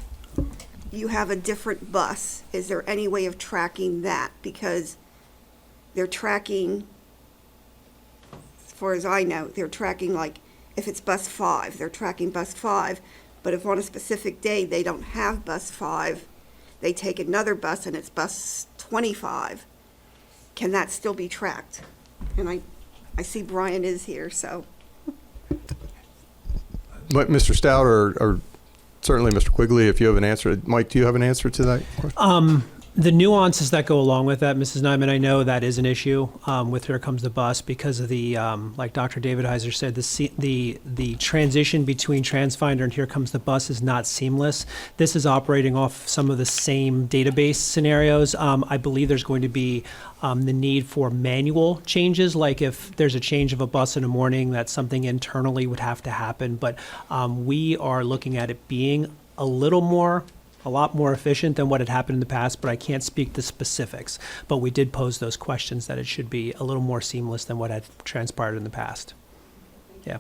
you have a different bus, is there any way of tracking that? Because they're tracking, as far as I know, they're tracking, like, if it's bus 5, they're tracking bus 5, but if on a specific day they don't have bus 5, they take another bus and it's bus 25, can that still be tracked? And I see Brian is here, so. But Mr. Stout or certainly Mr. Quigley, if you have an answer. Mike, do you have an answer to that question? The nuances that go along with that, Mrs. Nyman, I know that is an issue with Here Comes the Bus because of the, like Dr. David Heiser said, the transition between TransFinder and Here Comes the Bus is not seamless. This is operating off some of the same database scenarios. I believe there's going to be the need for manual changes, like if there's a change of a bus in the morning, that something internally would have to happen. But we are looking at it being a lot more efficient than what had happened in the past, but I can't speak to specifics. But we did pose those questions that it should be a little more seamless than what had transpired in the past. Yeah.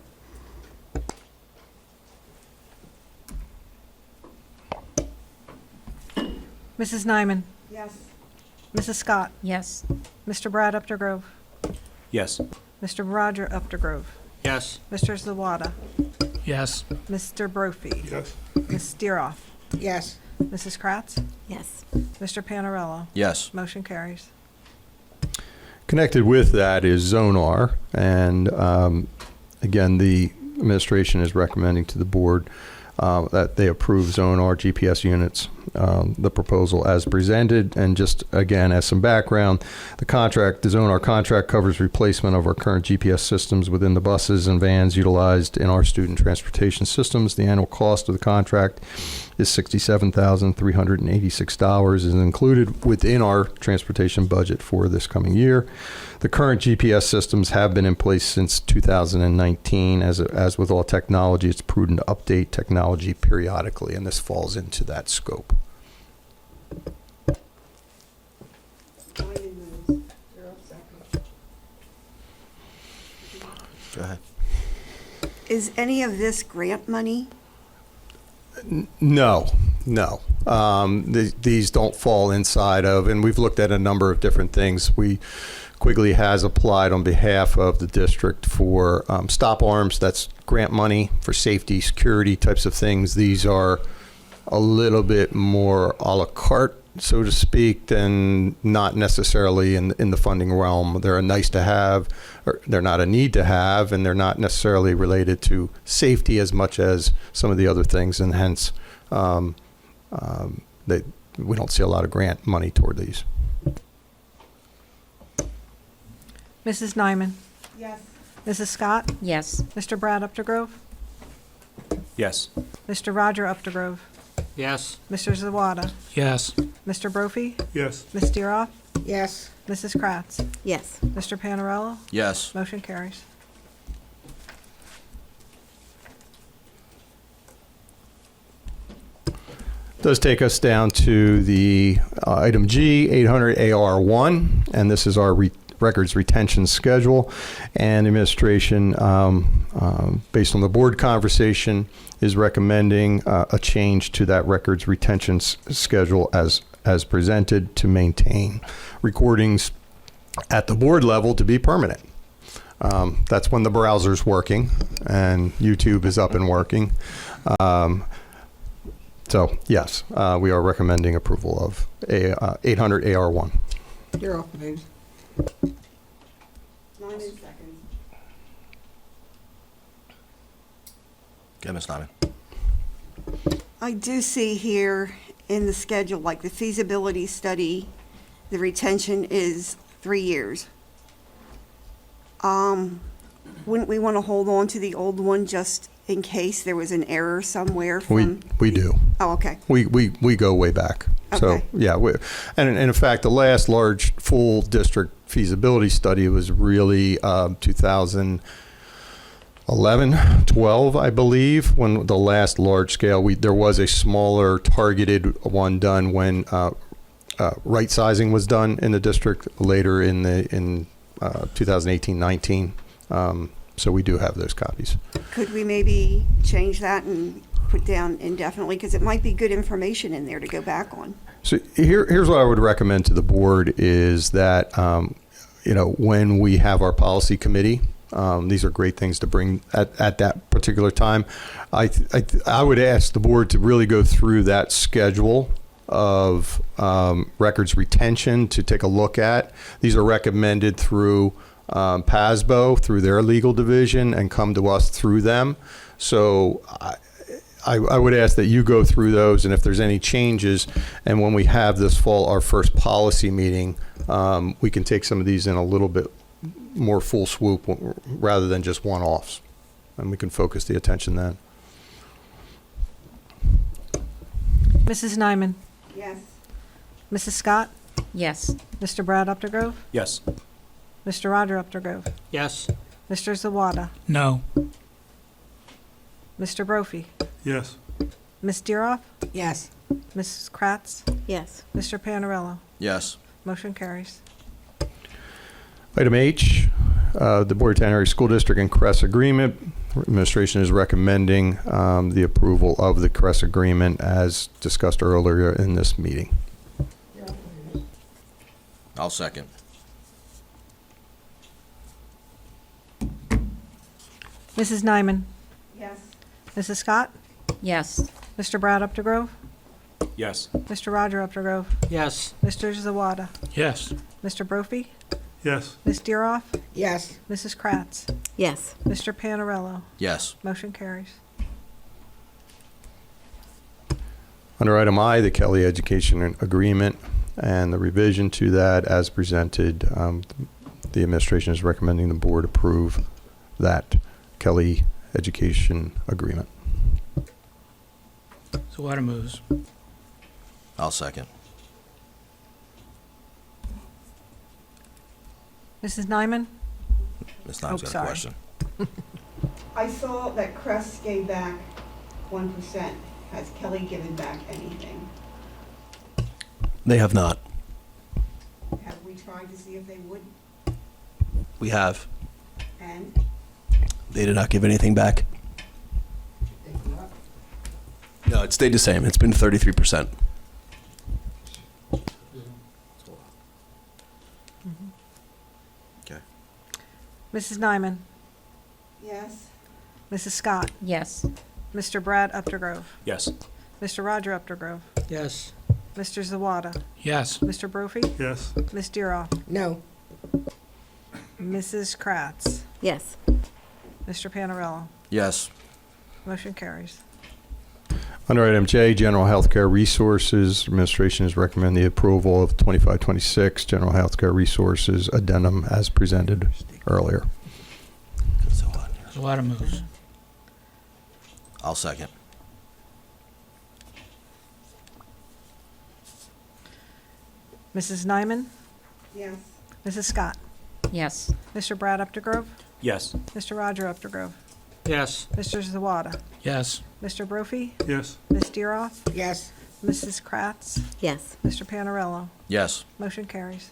Mrs. Nyman? Yes. Mrs. Scott? Yes. Mr. Brad Updergrove? Yes. Mr. Roger Updergrove? Yes. Mr. Zawada? Yes. Mr. Brophy? Yes. Ms. Steeroff? Yes. Mrs. Kratz? Yes. Mr. Panarello? Yes. Motion carries. Connected with that is Zone R, and again, the administration is recommending to the board that they approve Zone R GPS units, the proposal as presented. And just again, as some background, the Zone R contract covers replacement of our current GPS systems within the buses and vans utilized in our student transportation systems. The annual cost of the contract is $67,386, is included within our transportation budget for this coming year. The current GPS systems have been in place since 2019. As with all technology, it's prudent to update technology periodically, and this falls into that scope. Go ahead. Is any of this grant money? No. These don't fall inside of, and we've looked at a number of different things. Quigley has applied on behalf of the district for stop arms. That's grant money for safety, security types of things. These are a little bit more a la carte, so to speak, than not necessarily in the funding realm. They're a nice to have, or they're not a need to have, and they're not necessarily related to safety as much as some of the other things, and hence we don't see a lot of grant money toward these. Mrs. Nyman? Yes. Mrs. Scott? Yes. Mr. Brad Updergrove? Yes. Mr. Roger Updergrove? Yes. Mr. Zawada? Yes. Mr. Brophy? Yes. Ms. Steeroff? Yes. Mrs. Kratz? Yes. Mr. Panarello? Yes. Motion carries. Does take us down to the item G, 800 AR1, and this is our records retention schedule. And the administration, based on the board conversation, is recommending a change to that records retention schedule as presented to maintain recordings at the board level to be permanent. That's when the browser's working and YouTube is up and working. So yes, we are recommending approval of 800 AR1. You're off, please. 9 seconds. Okay, Ms. Nyman. I do see here in the schedule, like the feasibility study, the retention is 3 years. Wouldn't we want to hold on to the old one just in case there was an error somewhere from? We do. Oh, okay. We go way back. So Okay. yeah, and in fact, the last large full district feasibility study was really 2011, 12, I believe, when the last large scale. There was a smaller targeted one done when right sizing was done in the district later in 2018-19. So we do have those copies. Could we maybe change that and put down indefinitely? Because it might be good information in there to go back on. So here's what I would recommend to the board is that, when we have our policy committee, these are great things to bring at that particular time. I would ask the board to really go through that schedule of records retention to take a look at. These are recommended through PASBO, through their legal division, and come to us through them. So I would ask that you go through those, and if there's any changes, and when we have this fall our first policy meeting, we can take some of these in a little bit more full swoop rather than just one-offs, and we can focus the attention then. Mrs. Nyman? Yes. Mrs. Scott? Yes. Mr. Brad Updergrove? Yes. Mr. Roger Updergrove? Yes. Mr. Zawada? No. Mr. Brophy? Yes. Ms. Steeroff? Yes. Mrs. Kratz? Yes. Mr. Panarello? Yes. Motion carries. Item H, the Boyertown Area School District and CRES Agreement. Administration is recommending the approval of the CRES Agreement as discussed earlier in this meeting. I'll second. Mrs. Nyman? Yes. Mrs. Scott? Yes. Mr. Brad Updegrove? Yes. Mr. Roger Updegrove? Yes. Mr. Zawada? Yes. Mr. Brophy? Yes. Ms. Deeroff? Yes. Mrs. Kratz? Yes. Mr. Panarello? Yes. Motion carries. Under item I, the Kelly Education Agreement and the revision to that as presented, the administration is recommending the board approve that Kelly Education Agreement. Zawada moves. I'll second. Mrs. Nyman? Ms. Nyman's got a sorry. question. I saw that Crest gave back 1%. Has Kelly given back anything? They have not. Have we tried to see if they would? We have. And They did not give anything back. No, it stayed the same. It's been 33%. Okay. Mrs. Nyman? yes. Mrs. Scott? Yes. Mr. Brad Updegrove? Yes. Mr. Roger Updegrove? Yes. Mr. Zawada? Yes. Mr. Brophy? Yes. Ms. Deeroff? No. Mrs. Kratz? Yes. Mr. Panarello? Yes. Motion carries. Under item J, General Healthcare Resources, administration is recommending the approval of 2526 General Healthcare Resources Addendum as presented earlier. Zawada moves. I'll second. Mrs. Nyman? Yes. Mrs. Scott? Yes. Mr. Brad Updegrove? Yes. Mr. Roger Updegrove? Yes. Mr. Zawada? Yes. Mr. Brophy? Yes. Ms. Deeroff? Yes. Mrs. Kratz? Yes. Mr. Panarello? Yes. Motion carries.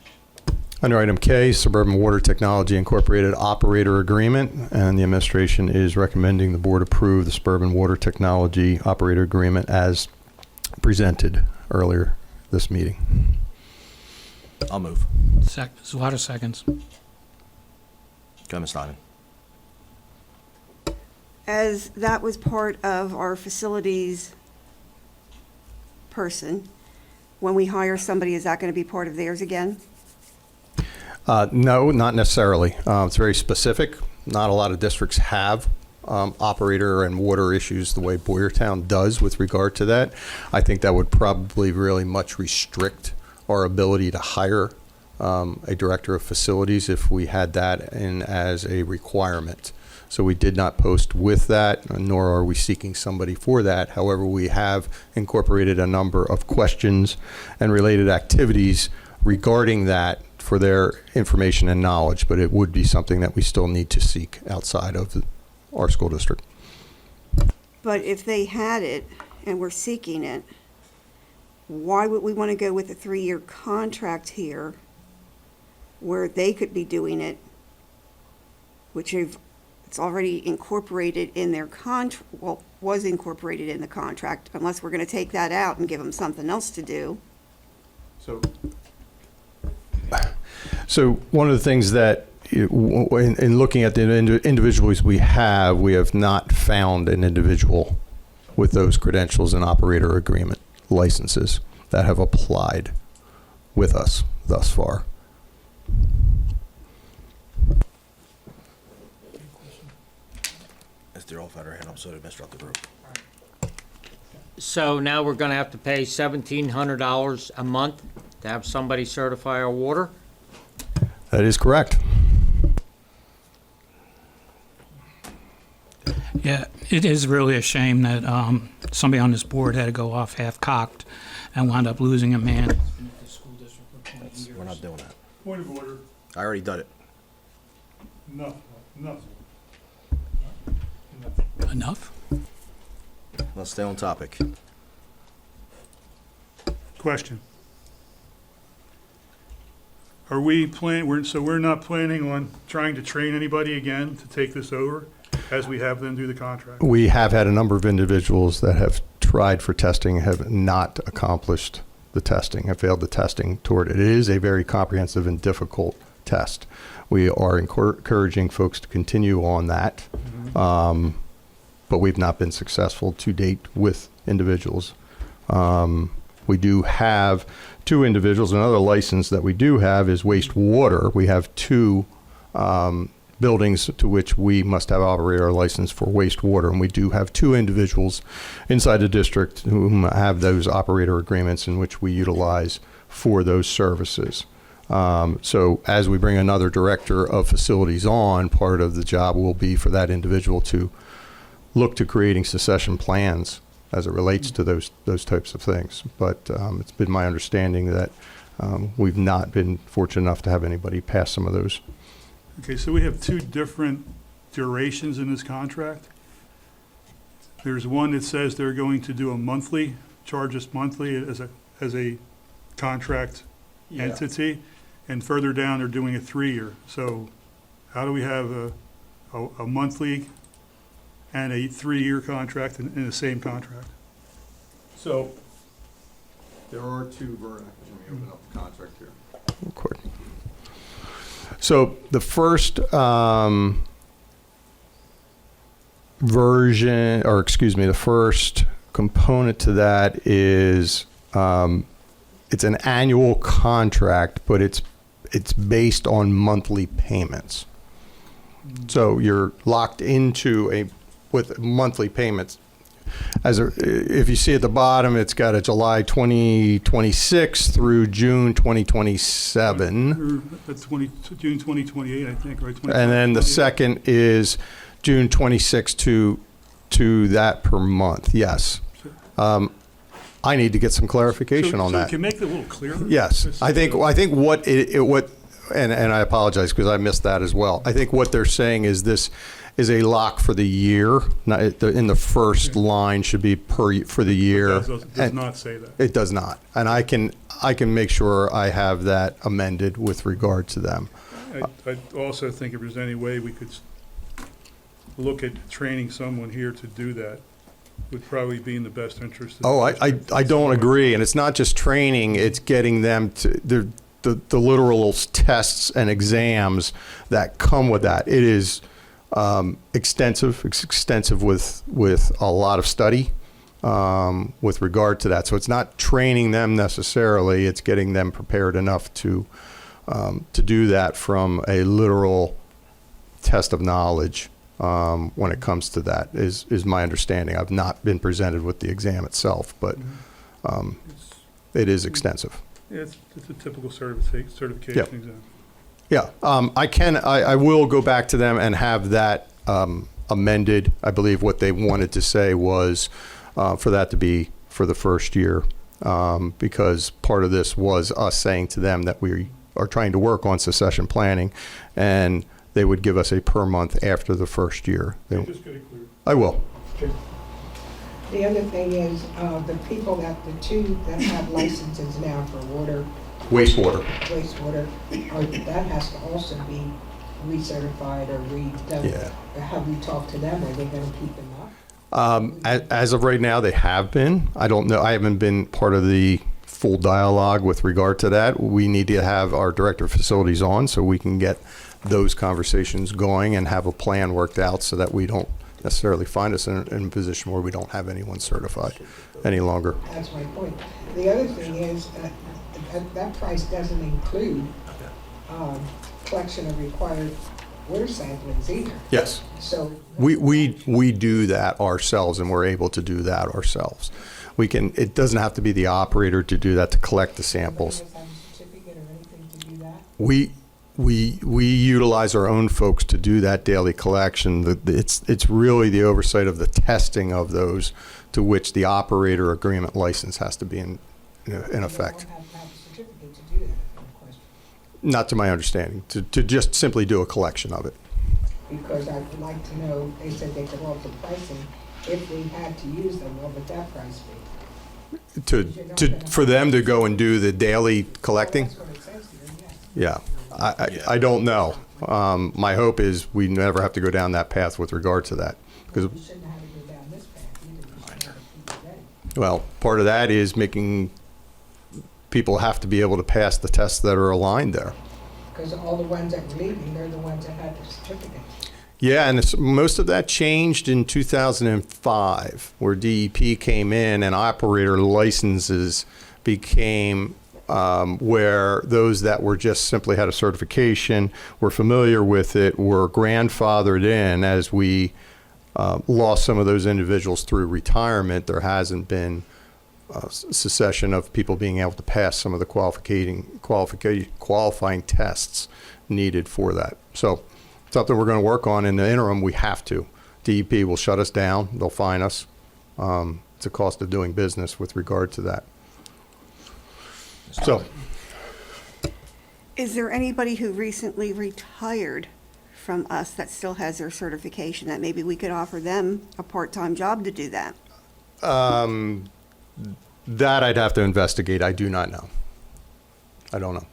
Under item K, Suburban Water Technology Incorporated Operator Agreement, and the administration is recommending the board approve the Suburban Water Technology Operator Agreement as presented earlier this meeting. I'll move. Zawada seconds. Go, Ms. Nyman. As that was part of our facilities person, when we hire somebody, is that going to be part of theirs again? No, not necessarily. It's very specific. Not a lot of districts have operator and water issues the way Boyertown does with regard to that. I think that would probably really much restrict our ability to hire a director of facilities if we had that in as a requirement. So we did not post with that, nor are we seeking somebody for that. However, we have incorporated a number of questions and related activities regarding that for their information and knowledge, but it would be something that we still need to seek outside of our school district. But if they had it and we're seeking it, why would we want to go with a 3-year contract here where they could be doing it, which it's already incorporated in their contract, well, was incorporated in the contract, unless we're going to take that out and give them something else to do. So one of the things that, in looking at the individuals we have not found an individual with those credentials and operator agreement licenses that have applied with us thus far. Ms. Deeroff had her hand up, so did Mr. Updegrove. So now we're gonna have to pay $1,700 a month to have somebody certify our water? That is correct. Yeah, it is really a shame that somebody on this board had to go off half-cocked and wound up losing a man. We're not doing that. Point of order. I already done it. No. Enough? Let's stay on topic. Question. Are we we're not planning on trying to train anybody again to take this over as we have them do the contract? We have had a number of individuals that have tried for testing, have not accomplished the testing, have failed the testing toward it. It is a very comprehensive and difficult test. We are encouraging folks to continue on that, but we've not been successful to date with individuals. We do have 2 individuals. Another license that we do have is wastewater. We have 2 buildings to which we must have operator license for wastewater, and we do have 2 individuals inside the district whom have those operator agreements in which we utilize for those services. So as we bring another director of facilities on, part of the job will be for that individual to look to creating succession plans as it relates to those types of things. But it's been my understanding that we've not been fortunate enough to have anybody pass some of those. Okay, so we have 2 different durations in this contract. There's one that says they're going to do a monthly, charge us monthly as a contract entity, and further down they're doing a 3-year. So how do we have a monthly and a 3-year contract in the same contract? So there are 2 let me open up the contract here real quick. So the first version, or excuse me, the first component to that is it's an annual contract, but it's based on monthly payments. So you're locked into with monthly payments. If you see at the bottom, it's got a July 2026 through June 2027. That's June 2028, I think, right? And then the second is June 26 to that per month, yes. I need to get some clarification on that. So can you make it a little clearer? Yes, I think what and I apologize because I missed that as well. I think what they're saying is this is a lock for the year. In the first line should be for the year. It does not say that. It does not, and I can make sure I have that amended with regard to them. I also think if there's any way we could look at training someone here to do that, would probably be in the best interest. I don't agree, and it's not just training; it's getting them to the literal tests and exams that come with that. It is extensive. It's extensive with a lot of study with regard to that. So it's not training them necessarily; it's getting them prepared enough to do that from a literal test of knowledge. When it comes to that is my understanding. I've not been presented with the exam itself, but it is extensive. Yeah, it's a typical certification exam. Yeah, I will go back to them and have that amended. I believe what they wanted to say was for that to be for the first year, because part of this was us saying to them that we are trying to work on succession planning, and they would give us a per month after the first year. Just get it clear. I will. The other thing is, the people the 2 that have licenses now for Wastewater. That has to also be recertified or redone. Yeah. Have we talked to them? Are they going to keep them up? As of right now, they have been. I don't know. I haven't been part of the full dialogue with regard to that. We need to have our director of facilities on so we can get those conversations going and have a plan worked out so that we don't necessarily find us in a position where we don't have anyone certified any longer. That's my point. The other thing is that price doesn't include collection of required water samplings either. Yes. So we do that ourselves, and we're able to do that ourselves. We can. It doesn't have to be the operator to do that, to collect the samples. Does have a certificate or anything to do that? We utilize our own folks to do that daily collection. It's really the oversight of the testing of those, to which the operator agreement license has to be in effect. You don't have a certificate to do that, no question. Not to my understanding, to just simply do a collection of it. Because I would like to know, they said they could alter pricing if we had to use them. What would that price be? For them to go and do the daily collecting? That's what it says here, yes. Yeah. I don't know. My hope is we never have to go down that path with regard to that. Because, We shouldn't have to go down this path either. We should have to keep it ready. well, part of that is making people have to be able to pass the tests that are aligned there. Because all the ones that were leaving, they're the ones that had the certificates. Yeah, and most of that changed in 2005, where DEP came in and operator licenses became where those that were just simply had a certification, were familiar with it, were grandfathered in. As we lost some of those individuals through retirement, there hasn't been cessation of people being able to pass some of the qualifying tests needed for that. So something we're going to work on in the interim. We have to. DEP will shut us down. They'll fine us. It's a cost of doing business with regard to that. So, Is there anybody who recently retired from us that still has their certification that maybe we could offer them a part-time job to do that? that I'd have to investigate. I do not know. I don't know.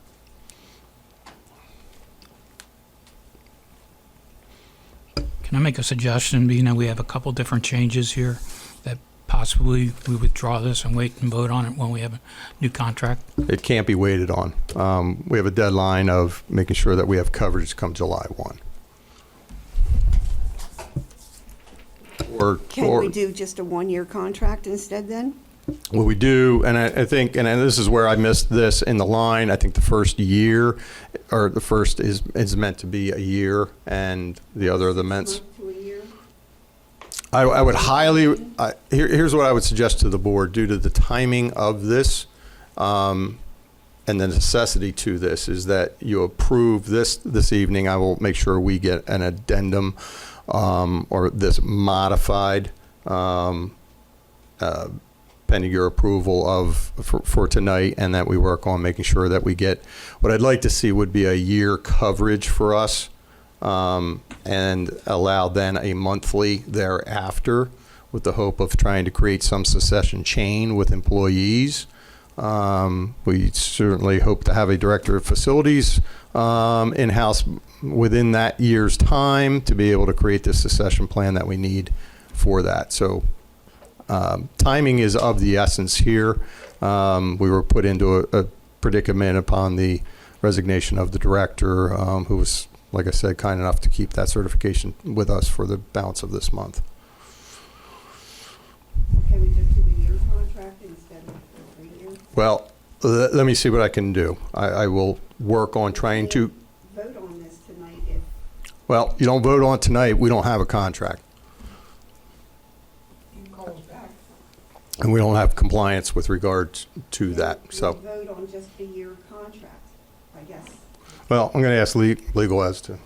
Can I make a suggestion, being that we have a couple different changes here, that possibly we withdraw this and wait and vote on it when we have a new contract? It can't be waited on. We have a deadline of making sure that we have coverage come July 1. Can we do just a one-year contract instead then? What we do, and I think, and this is where I missed this in the line, I think the first year, or the first is meant to be a year, and the other the months. I would highly, here's what I would suggest to the board, due to the timing of this, and the necessity to this, is that you approve this evening. I will make sure we get an addendum, or this modified, pending your approval for tonight, and that we work on making sure that we get, what I'd like to see would be a year coverage for us, and allow then a monthly thereafter, with the hope of trying to create some succession chain with employees. We certainly hope to have a director of facilities in-house within that year's time to be able to create this succession plan that we need for that. So timing is of the essence here. We were put into a predicament upon the resignation of the director, who was, like I said, kind enough to keep that certification with us for the balance of this month. Can we just do a year contract instead of 3 years? Well, let me see what I can do. I will work on trying to. Vote on this tonight if. Well, you don't vote on it tonight, we don't have a contract. You can call us back. And we don't have compliance with regard to that, so. We'll vote on just a year contract, I guess. Well, I'm going to ask legal as to.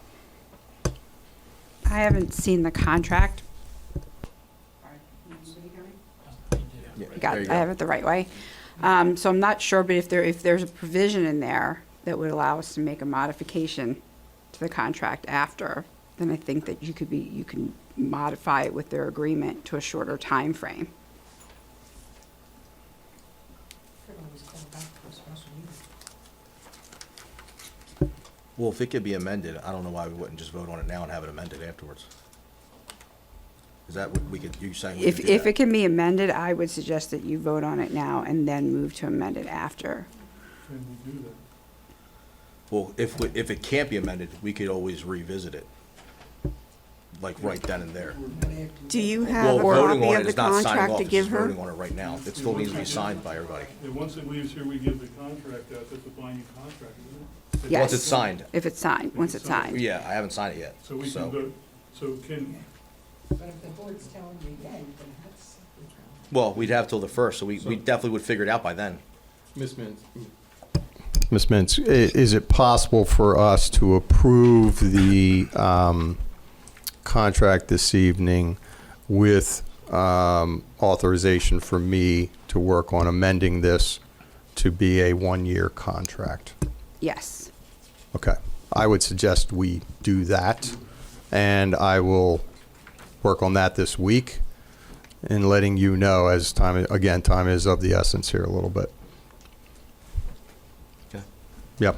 I haven't seen the contract. I have it the right way. So I'm not sure, but if there's a provision in there that would allow us to make a modification to the contract after, then I think that you can modify it with their agreement to a shorter time frame. Could always call back for a special meeting. Well, if it could be amended, I don't know why we wouldn't just vote on it now and have it amended afterwards. Is that what we could, you saying we could do If that? it can be amended, I would suggest that you vote on it now and then move to amend it after. Can we do that? Well, if it can't be amended, we could always revisit it, like right then and there. Do you Well, have a voting copy on of it the is not signing contract off, to it's give just her? voting on it right now. It still needs to be signed by everybody. And once it leaves here, we give the contract out, that's a binding contract, isn't it? Yes. Once it's signed. If it's signed, once it's signed. Yeah, I haven't signed it yet, So we can vote, so can, But if the board's telling you, yeah, you can have something. well, we'd have till the first, so we definitely would figure it out by then. Ms. Mintz, is it possible for us to approve the contract this evening with authorization for me to work on amending this to be a one-year contract? Yes. Okay. I would suggest we do that, and I will work on that this week and letting you know as time is of the essence here a little bit. Okay. Yep.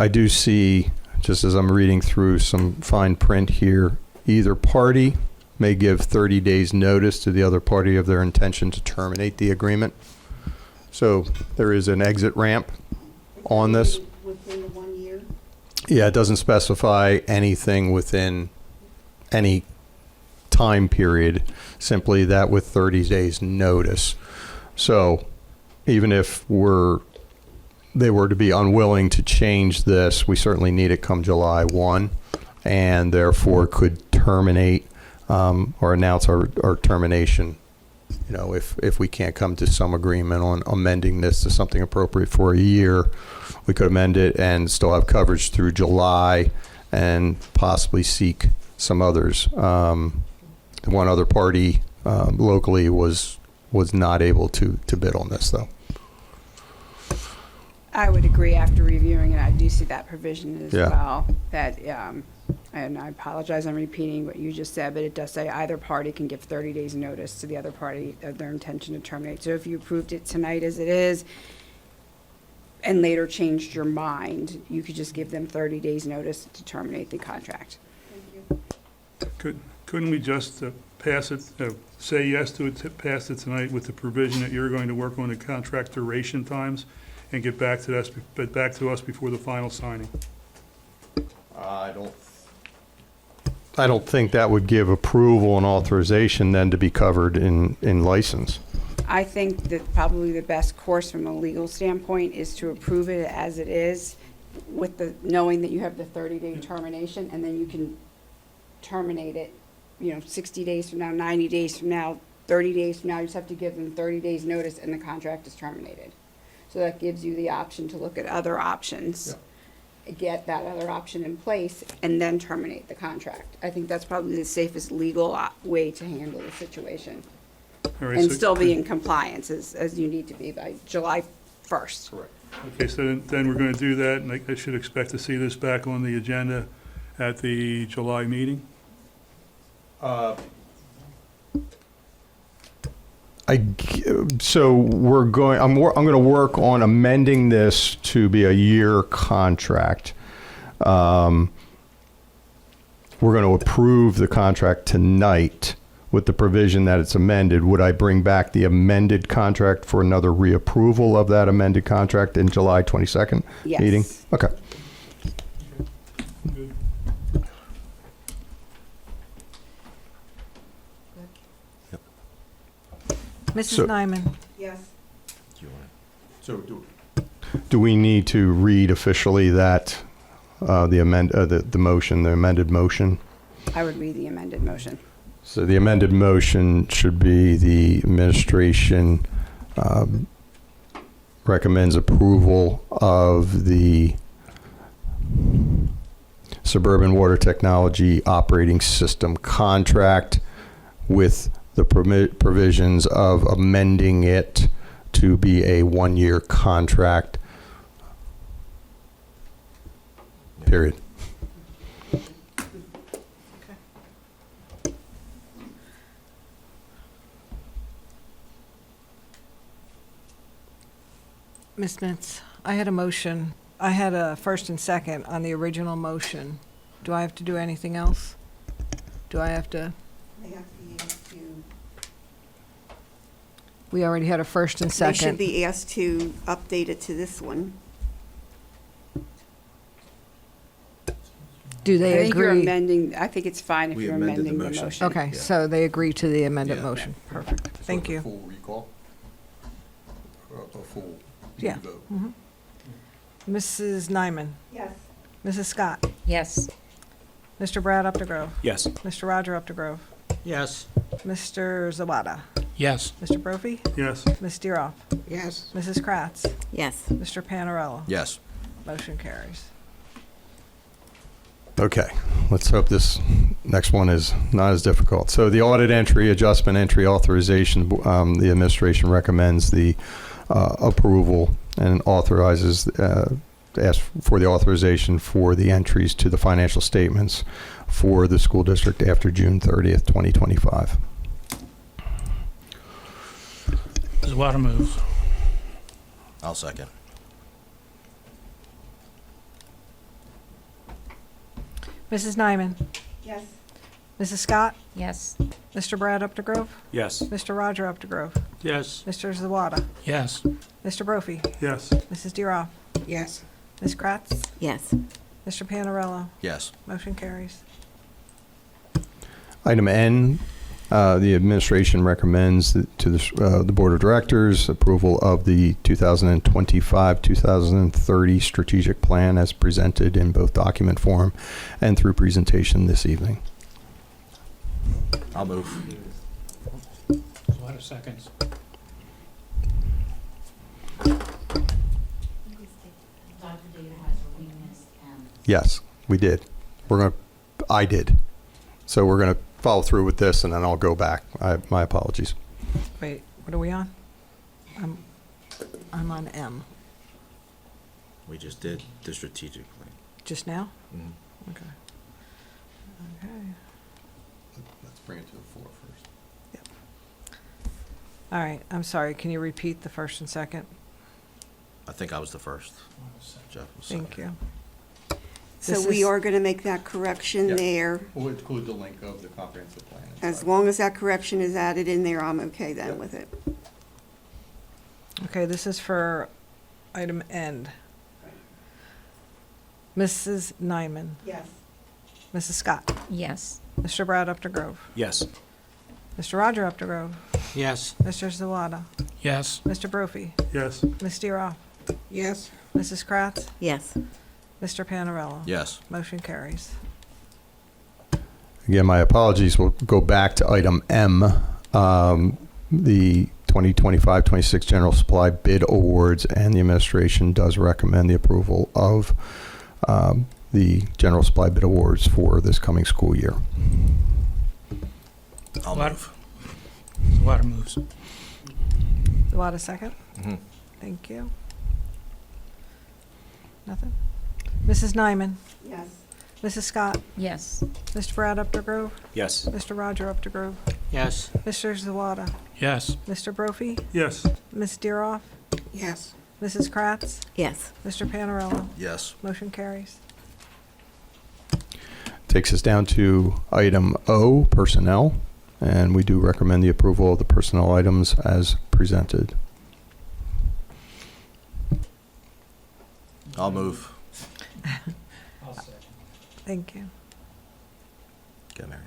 I do see, just as I'm reading through some fine print here, either party may give 30 days notice to the other party of their intention to terminate the agreement. So there is an exit ramp on this. Within the 1 year? Yeah, it doesn't specify anything within any time period, simply that with 30 days notice. So even if they were to be unwilling to change this, we certainly need it come July 1, and therefore could terminate or announce our termination, you know, if we can't come to some agreement on amending this to something appropriate for a year. We could amend it and still have coverage through July and possibly seek some others. One other party locally was not able to bid on this, though. I would agree after reviewing it. I do see that provision as Yeah. well. That, and I apologize, I'm repeating what you just said, but it does say either party can give 30 days notice to the other party of their intention to terminate. So if you approved it tonight as it is and later changed your mind, you could just give them 30 days notice to terminate the contract. Couldn't we just pass it, say yes to it, pass it tonight with the provision that you're going to work on the contract duration times and get back to us before the final signing? I don't think that would give approval and authorization then to be covered in license. I think that probably the best course from a legal standpoint is to approve it as it is with the, knowing that you have the 30-day termination, and then you can terminate it, 60 days from now, 90 days from now, 30 days from now. You just have to give them 30 days notice and the contract is terminated. So that gives you the option to look at other options, get that other option in place, and then terminate the contract. I think that's probably the safest legal way to handle the situation. All right, And so- still be in compliance as you need to be by July 1st. Correct. Okay, so then we're going to do that, and I should expect to see this back on the agenda at the July meeting? So I'm going to work on amending this to be a year contract. We're going to approve the contract tonight with the provision that it's amended. Would I bring back the amended contract for another reapproval of that amended contract in July 22nd Yes. meeting? Okay. Mrs. So- Nyman? Yes. Do we need to read officially that the amended motion? I would read the amended motion. So the amended motion should be the administration recommends approval of the Suburban Water Technology Operating System contract with the provisions of amending it to be a one-year contract. Period. Ms. Mintz, I had a motion. I had a first and second on the original motion. Do I have to do anything else? Do I have to? They have to be asked to, We already had a first and they second. should be asked to update it to this one. Do I they think you're agree? amending, I think it's fine if We you're amended the amending the motion. motion. Okay, Yeah. so they agree to the amended Yeah. motion. Perfect. Thank you. Full recall? A full Yeah. vote? Mhm. Mrs. Nyman? Yes. Mrs. Scott? Yes. Mr. Brad Updegrove? Yes. Mr. Roger Updegrove? Yes. Mr. Zawada? Yes. Mr. Brophy? Yes. Ms. Steeroff? Yes. Mrs. Kratz? Yes. Mr. Panarello? Yes. Motion carries. Okay, let's hope this next one is not as difficult. So the audit entry, adjustment entry authorization, the administration recommends the approval and authorizes, asks for the authorization for the entries to the financial statements for the school district after June 30th, 2025. There's a lot of moves. I'll second. Mrs. Nyman? Yes. Mrs. Scott? Yes. Mr. Brad Updegrove? Yes. Mr. Roger Updegrove? Yes. Mr. Zawada? Yes. Mr. Brophy? Yes. Mrs. Deeroff? Yes. Ms. Kratz? Yes. Mr. Panarello? Yes. Motion carries. Item N, the administration recommends to the Board of Directors approval of the 2025-2030 strategic plan as presented in both document form and through presentation this evening. I'll move. A lot of seconds. Yes, we did. I did. So we're going to follow through with this, and then I'll go back. My apologies. Wait, what are we on? I'm on M. We just did the strategic plan. Just now? Mhm. Okay. Okay. Let's bring it to the floor first. All right, I'm sorry, can you repeat the first and second? I think I was the first. Jeff was Thank you. So This we is- are going to make that correction Yep. there. We'll include the link of the comprehensive plan. As long as that correction is added in there, I'm okay then Yep. with it. Okay, this is for item N. Mrs. Nyman? Yes. Mrs. Scott? Yes. Mr. Brad Updegrove? Yes. Mr. Roger Updegrove? Yes. Mr. Zawada? Yes. Mr. Brophy? Yes. Ms. Deeroff? Yes. Mrs. Kratz? Yes. Mr. Panarello? Yes. Motion carries. Again, my apologies. We'll go back to item M, the 2025-26 general supply bid awards, and the administration does recommend the approval of the general supply bid awards for this coming school year. I'll move. A lot of moves. Zawada, second? Mhm. Thank you. Nothing? Mrs. Nyman? Yes. Mrs. Scott? Yes. Mr. Brad Updegrove? Yes. Mr. Roger Updegrove? Yes. Mr. Zawada? Yes. Mr. Brophy? Yes. Ms. Deeroff? Yes. Mrs. Kratz? Yes. Mr. Panarello? Yes. Motion carries. Takes us down to item O, personnel, and we do recommend the approval of the personnel items as presented. I'll move. Thank you. Go, Mary.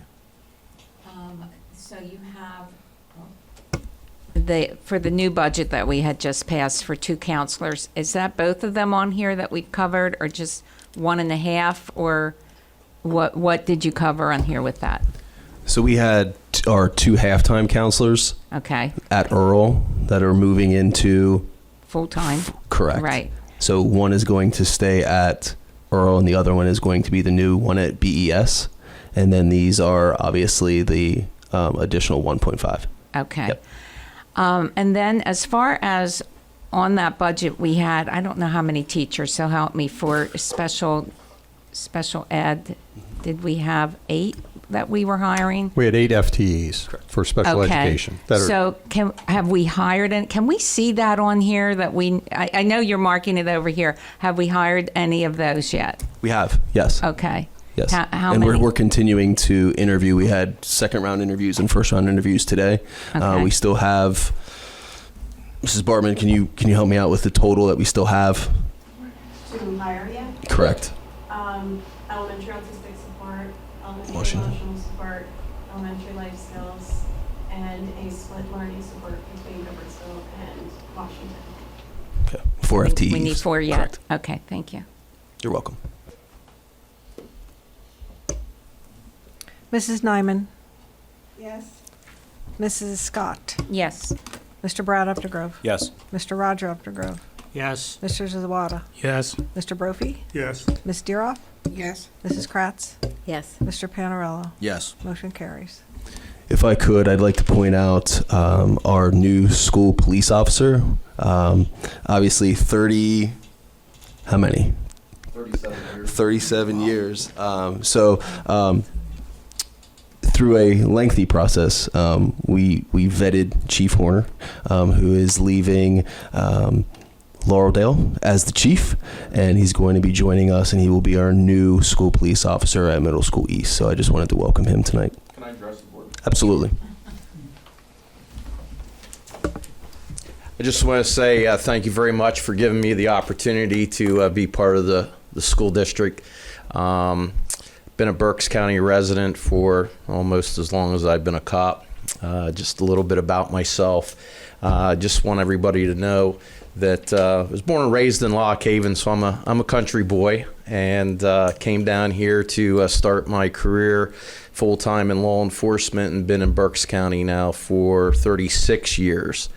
So you have for the new budget that we had just passed for 2 counselors, is that both of them on here that we've covered, or just 1.5, or what did you cover on here with that? So we had our 2 halftime counselors Okay, at Earl that are moving into full-time? correct. Right. So one is going to stay at Earl, and the other one is going to be the new one at BES. And then these are obviously the additional 1.5. Okay. Yep. And then as far as on that budget, we had, I don't know how many teachers, so help me, for special ed, did we have 8 that we were hiring? We had 8 FTEs for special Okay. education. That are, So have we hired, and can we see that on here that I know you're marking it over here. Have we hired any of those yet? We have, yes. Okay. Yes. How and many? we're continuing to interview. We had second round interviews and first round interviews today. Okay. We still have, Mrs. Bartman, can you help me out with the total that we still have? To hire yet? Correct. Elementary autistic support, elementary Motion. emotional support, elementary life skills, and a split learning support between Goodlettsville and Washington. Okay. 4 FTEs. We need 4 yet. Correct. Okay, thank you. You're welcome. Mrs. Nyman? Yes. Mrs. Scott? Yes. Mr. Brad Updegrove? Yes. Mr. Roger Updegrove? Yes. Mr. Zawada? Yes. Mr. Brophy? Yes. Ms. Deeroff? Yes. Mrs. Kratz? Yes. Mr. Panarello? Yes. Motion carries. If I could, I'd like to point out our new school police officer. Obviously, how many? 37 years. Through a lengthy process, we vetted Chief Horner, who is leaving Laureldale as the chief, and he's going to be joining us, and he will be our new school police officer at Middle School East. So I just wanted to welcome him tonight. Can I address the board? Absolutely. I just want to say thank you very much for giving me the opportunity to be part of the school district. Been a Berks County resident for almost as long as I've been a cop. Just a little bit about myself. Just want everybody to know that I was born and raised in Lock Haven, so I'm a country boy, and came down here to start my career full-time in law enforcement, and been in Berks County now for 36 years.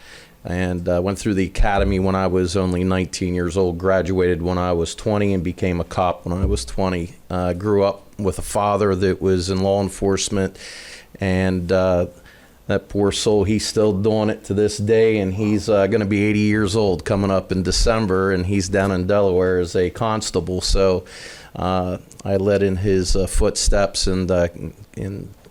And went through the academy when I was only 19 years old, graduated when I was 20, and became a cop when I was 20. Grew up with a father that was in law enforcement, and that poor soul, he's still doing it to this day, and he's going to be 80 years old coming up in December, and he's down in Delaware as a constable. So I led in his footsteps, and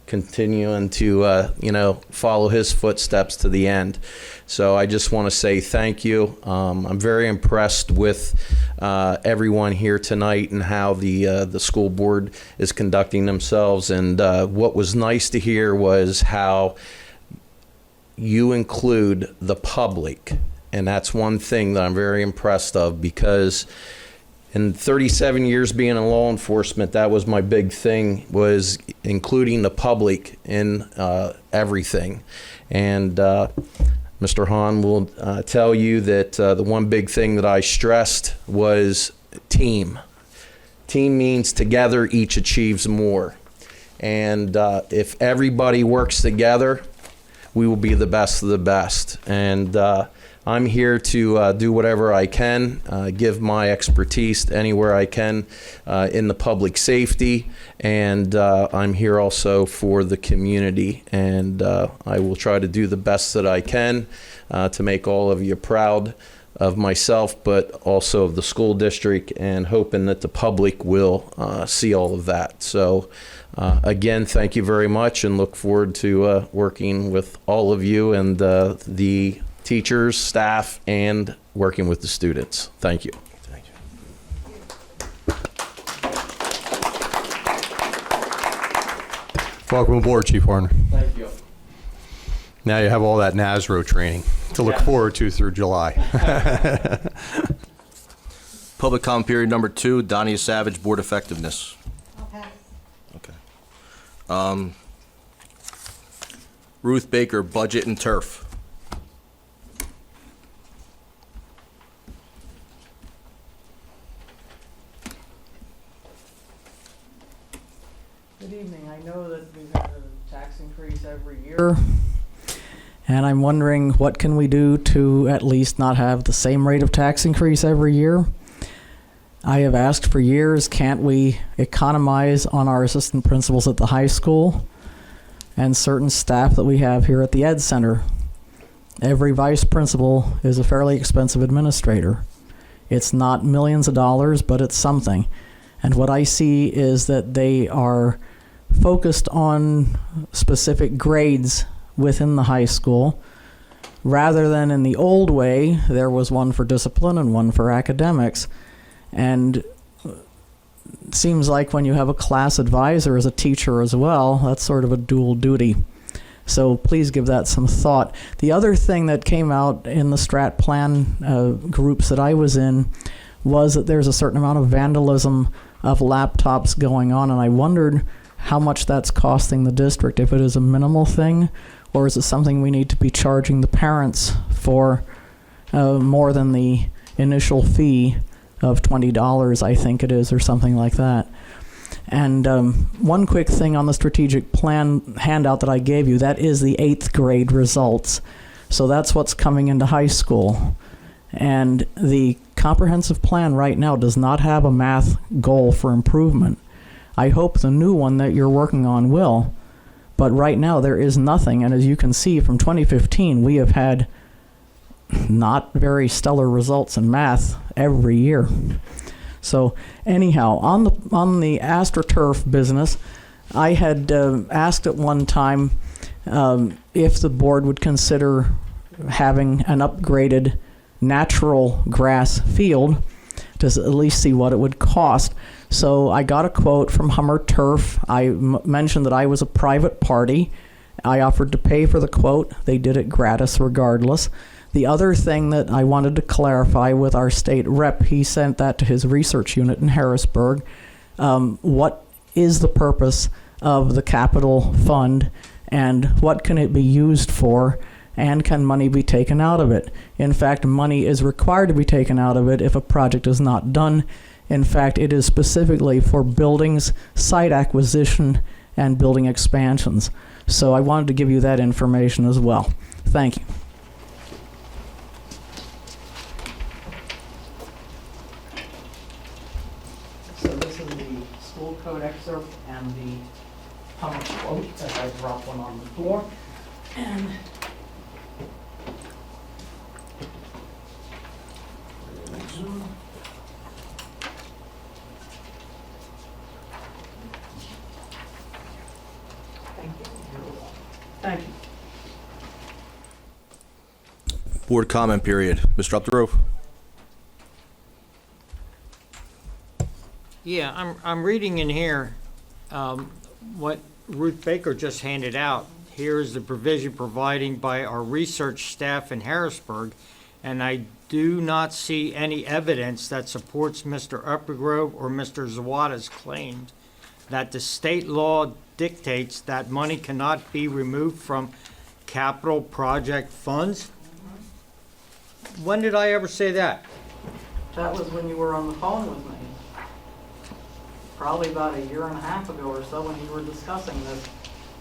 continuing to follow his footsteps to the end. So I just want to say thank you. I'm very impressed with everyone here tonight and how the school board is conducting themselves. And what was nice to hear was how you include the public, and that's one thing that I'm very impressed of, because in 37 years being in law enforcement, that was my big thing, was including the public in everything. And Mr. Hahn will tell you that the one big thing that I stressed was team. Team means together each achieves more. And if everybody works together, we will be the best of the best. And I'm here to do whatever I can, give my expertise anywhere I can in the public safety, and I'm here also for the community, and I will try to do the best that I can to make all of you proud of myself, but also of the school district, and hoping that the public will see all of that. So again, thank you very much, and look forward to working with all of you and the teachers, staff, and working with the students. Thank you. Thank you. Welcome aboard, Chief Warner. Thank you. Now you have all that NASRO training to look forward to through July. Public comment period number 2, Donnie Savage, board effectiveness. Okay. Ruth Baker, budget and turf. Good evening. I know that we've had a tax increase every year, and I'm wondering what can we do to at least not have the same rate of tax increase every year. I have asked for years, can't we economize on our assistant principals at the high school and certain staff that we have here at the Ed Center? Every vice principal is a fairly expensive administrator. It's not millions of dollars, but it's something. And what I see is that they are focused on specific grades within the high school, rather than in the old way, there was one for discipline and one for academics. And it seems like when you have a class advisor as a teacher as well, that's sort of a dual duty. So please give that some thought. The other thing that came out in the strat plan groups that I was in was that there's a certain amount of vandalism of laptops going on, and I wondered how much that's costing the district, if it is a minimal thing, or is it something we need to be charging the parents for more than the initial fee of $20, I think it is, or something like that. And one quick thing on the strategic plan handout that I gave you, that is the 8th grade results. So that's what's coming into high school. And the comprehensive plan right now does not have a math goal for improvement. I hope the new one that you're working on will. But right now there is nothing. And as you can see from 2015, we have had not very stellar results in math every year. So anyhow, on the AstroTurf business, I had asked at one time if the board would consider having an upgraded natural grass field to at least see what it would cost. So I got a quote from Hummer Turf. I mentioned that I was a private party. I offered to pay for the quote. They did it gratis regardless. The other thing that I wanted to clarify with our state rep, he sent that to his research unit in Harrisburg. What is the purpose of the capital fund and what can it be used for? And can money be taken out of it? In fact, money is required to be taken out of it if a project is not done. In fact, it is specifically for buildings, site acquisition, and building expansions. So I wanted to give you that information as well. Thank you. So this is the school code excerpt and the Hummer quote that I dropped one on the floor. And thank you. Board comment period. Mr. Updegrove? Yeah, I'm reading in here what Ruth Baker just handed out. Here is the provision providing by our research staff in Harrisburg, and I do not see any evidence that supports Mr. Updegrove or Mr. Zawada's claims that the state law dictates that money cannot be removed from capital project funds. When did I ever say that? That was when you were on the phone with me. Probably about a year and a half ago or so when you were discussing this.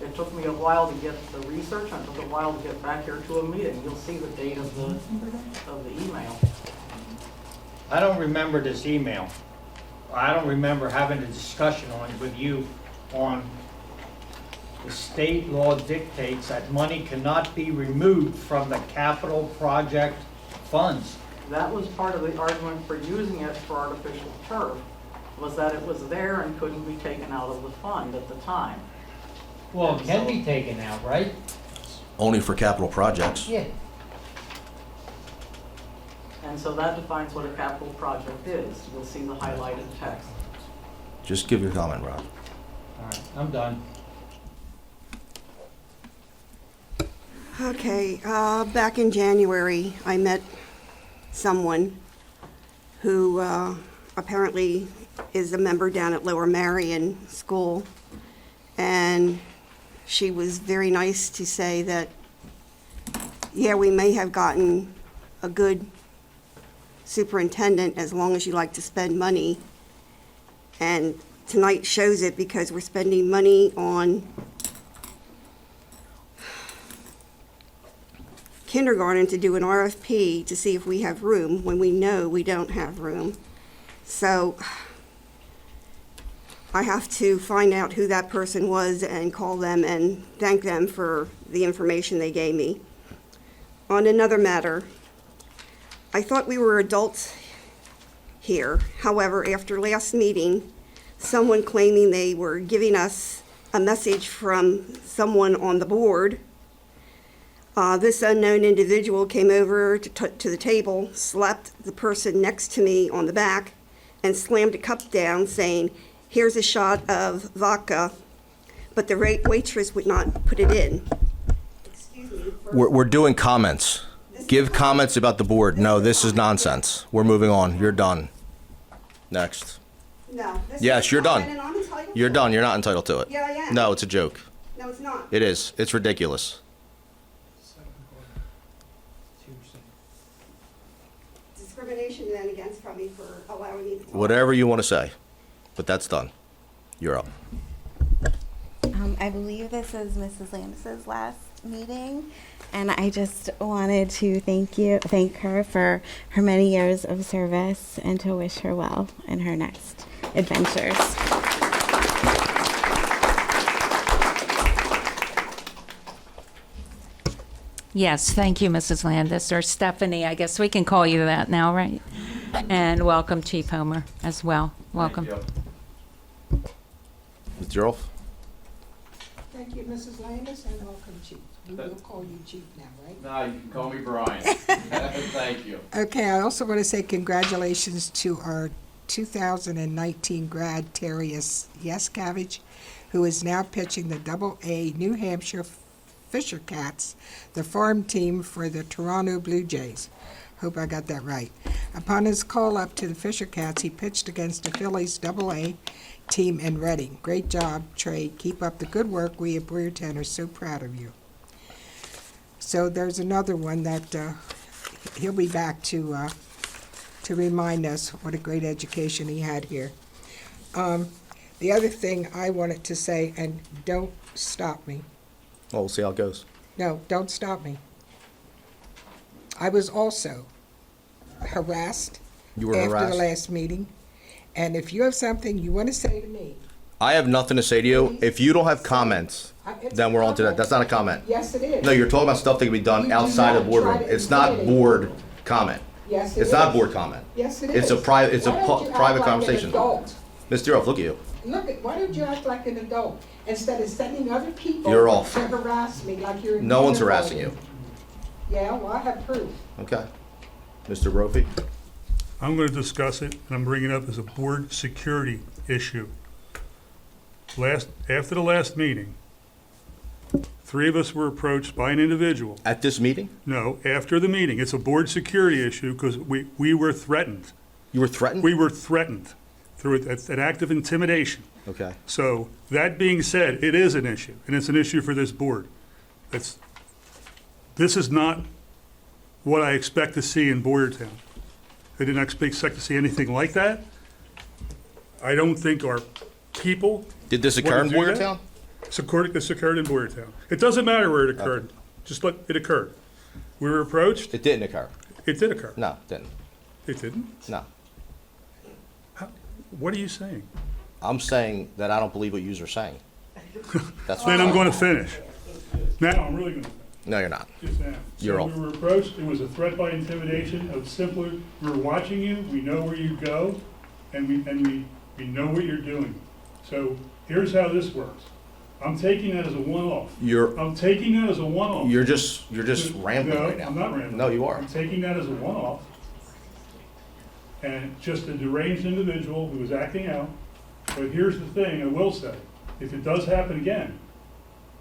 It took me a while to get the research and it took a while to get back here to a meeting. You'll see the date of the email. I don't remember this email. I don't remember having a discussion on it with you on the state law dictates that money cannot be removed from the capital project funds. That was part of the argument for using it for artificial turf, was that it was there and couldn't be taken out of the fund at the time. Well, it can be taken out, right? Only for capital projects. Yeah. And so that defines what a capital project is. You'll see the highlighted text. Just give your comment, Rob. All right, I'm done. Okay, back in January, I met someone who apparently is a member down at Lower Marion School, and she was very nice to say that, yeah, we may have gotten a good superintendent as long as you like to spend money. And tonight shows it because we're spending money on kindergarten to do an RFP to see if we have room when we know we don't have room. So I have to find out who that person was and call them and thank them for the information they gave me. On another matter, I thought we were adults here. However, after last meeting, someone claiming they were giving us a message from someone on the board. This unknown individual came over to the table, slapped the person next to me on the back, and slammed a cup down, saying, "Here's a shot of vodka," but the waitress would not put it in. Excuse me. We're doing comments. Give comments about the board. No, this is nonsense. We're moving on. You're done. Next. No. This Yes, is you're comment done. and I'm entitled You're to done. it. You're not entitled to it. Yeah, I am. No, it's a joke. No, it's not. It is. It's ridiculous. Discrimination then against me for allowing me to talk. Whatever you want to say, but that's done. You're up. I believe this is Mrs. Landis's last meeting, and I just wanted to thank her for her many years of service, and to wish her well in her next adventures. Yes, thank you, Mrs. Landis, or Stephanie. I guess we can call you that now, right? And welcome, Chief Homer, as well. Welcome. Ms. Gerolf? Thank you, Mrs. Landis, and welcome, Chief. We will call you Chief now, right? No, you can call me Brian. Thank you. Okay, I also want to say congratulations to our 2019 grad Terry Yaskavage, who is now pitching the Double-A New Hampshire Fisher Cats, the farm team for the Toronto Blue Jays. Hope I got that right. Upon his call up to the Fisher Cats, he pitched against the Phillies Double-A team in Reading. Great job, Trey. Keep up the good work. We at Boyertown are so proud of you. So there's another one that he'll be back to remind us what a great education he had here. The other thing I wanted to say, and don't stop me. Well, we'll see how it goes. No, don't stop me. I was also harassed You were after harassed? the last meeting. And if you have something you want to say to me, I have nothing to say to you. If you don't have comments, then we're on to that. That's not a comment. yes, it is. No, you're talking about stuff that can be done You do outside of not boardroom. try to It's not intimidate. board comment. Yes, it It's not is. board comment. Yes, it It's is. a private, it's a Why don't you act private like an conversation. adult? Ms. Deroff, look at you. Why don't you act like an adult instead of sending other people You're off. to harass me like you're. No one's harassing you. Yeah, well, I have proof. Okay. Mr. Brophy? I'm going to discuss it, and I'm bringing it up as a board security issue. After the last meeting, 3 of us were approached by an individual. At this meeting? No, after the meeting. It's a board security issue because we were threatened. You were threatened? We were threatened through an act of intimidation. Okay. So, that being said, it is an issue, and it's an issue for this board. This is not what I expect to see in Boyertown. I didn't expect to see anything like that. I don't think our people. Did this occur in wanna do that. Boyertown? This occurred in Boyertown. It doesn't matter where it occurred, just let it occurred. We were approached. It didn't occur. It did occur. No, it didn't. It didn't? No. What are you saying? I'm saying that I don't believe what yous are saying. That's what Then I'm saying. going to finish. Now, I'm really going to finish. No, you're not. Just now. You're So off. we were approached, it was a threat by intimidation of simply, we're watching you, we know where you go, and we know what you're doing. So here's how this works. I'm taking that as a one-off. I'm taking that as a one-off. You're just rambling No, right now. I'm not rambling. No, you are. I'm taking that as a one-off. And just a deranged individual who was acting out. But here's the thing I will say, if it does happen again,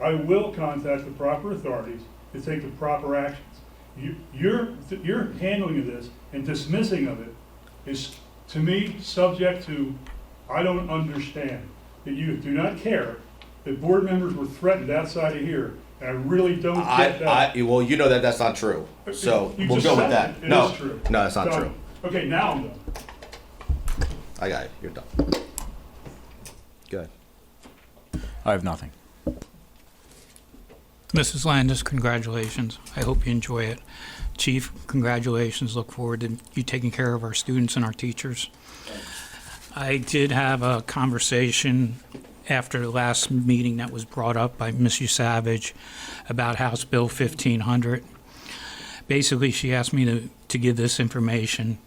I will contact the proper authorities to take the proper actions. Your handling of this and dismissing of it is, to me, subject to, I don't understand, that you do not care that board members were threatened outside of here, and I really don't get that. Well, you know that that's not true. So You we'll just go with said that. it. It No, is true. no, that's not Done. true. Okay, now I'm done. I got it. You're done. Good. I have nothing. Mrs. Landis, congratulations. I hope you enjoy it. Chief, congratulations. Look forward to you taking care of our students and our teachers. I did have a conversation after the last meeting that was brought up by Mrs. Savage about House Bill 1500. Basically, she asked me to give this information.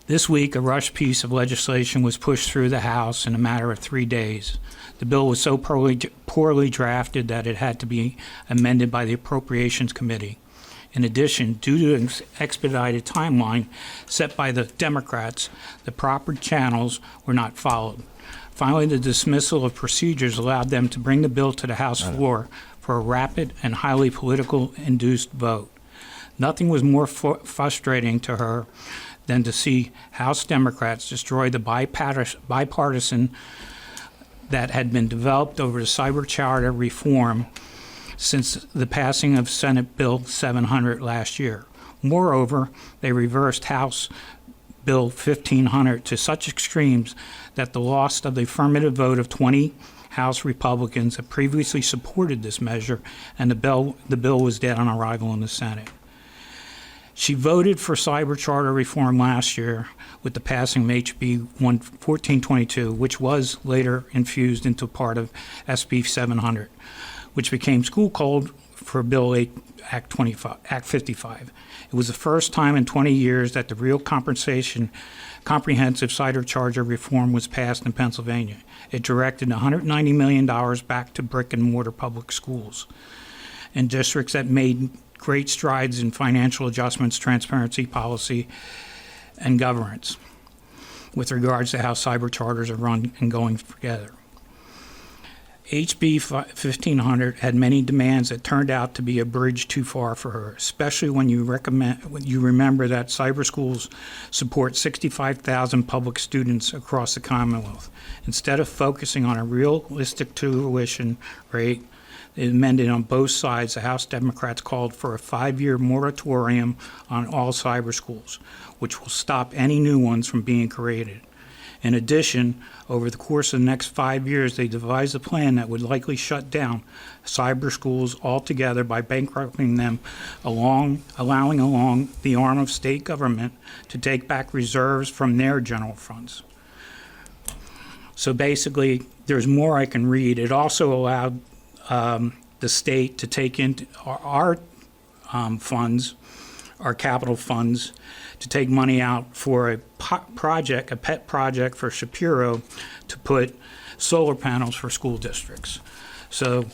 This week, a rush piece of legislation was pushed through the House in a matter of 3 days. The bill was so poorly drafted that it had to be amended by the Appropriations Committee. In addition, due to an expedited timeline set by the Democrats, the proper channels were not followed. Finally, the dismissal of procedures allowed them to bring the bill to the House floor for a rapid and highly political-induced vote. Nothing was more frustrating to her than to see House Democrats destroy the bipartisan that had been developed over the cyber charter reform since the passing of Senate Bill 700 last year. Moreover, they reversed House Bill 1500 to such extremes that the loss of the affirmative vote of 20 House Republicans had previously supported this measure, and the bill was dead on arrival in the Senate. She voted for cyber charter reform last year with the passing of HB 1422, which was later infused into part of SB 700, which became School Code for Bill 8, Act 55. It was the first time in 20 years that the real comprehensive cider charger reform was passed in Pennsylvania. It directed $190 million back to brick and mortar public schools and districts that made great strides in financial adjustments, transparency policy, and governance with regards to how cyber charters are run and going together. HB 1500 had many demands that turned out to be a bridge too far for her, especially when you remember that cyber schools support 65,000 public students across the Commonwealth. Instead of focusing on a realistic tuition rate, it amended on both sides. The House Democrats called for a 5-year moratorium on all cyber schools, which will stop any new ones from being created. In addition, over the course of the next 5 years, they devised a plan that would likely shut down cyber schools altogether by bankrupting them, allowing the arm of state government to take back reserves from their general funds. So basically, there's more I can read. It also allowed the state to take into our funds, our capital funds, to take money out for a pet project for Shapiro to put solar panels for school districts. So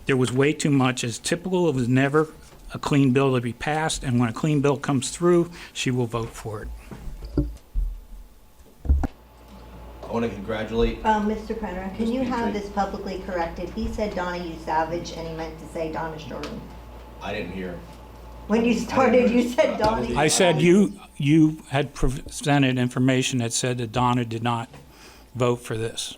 there was way too much. As typical, it was never a clean bill to be passed, and when a clean bill comes through, she will vote for it. I want to congratulate. Mr. Prenner, can you have this publicly corrected? He said Donahue Savage, and he meant to say Donna Jordan. I didn't hear. When you started, you said Donahue. I said you had presented information that said that Donna did not vote for this.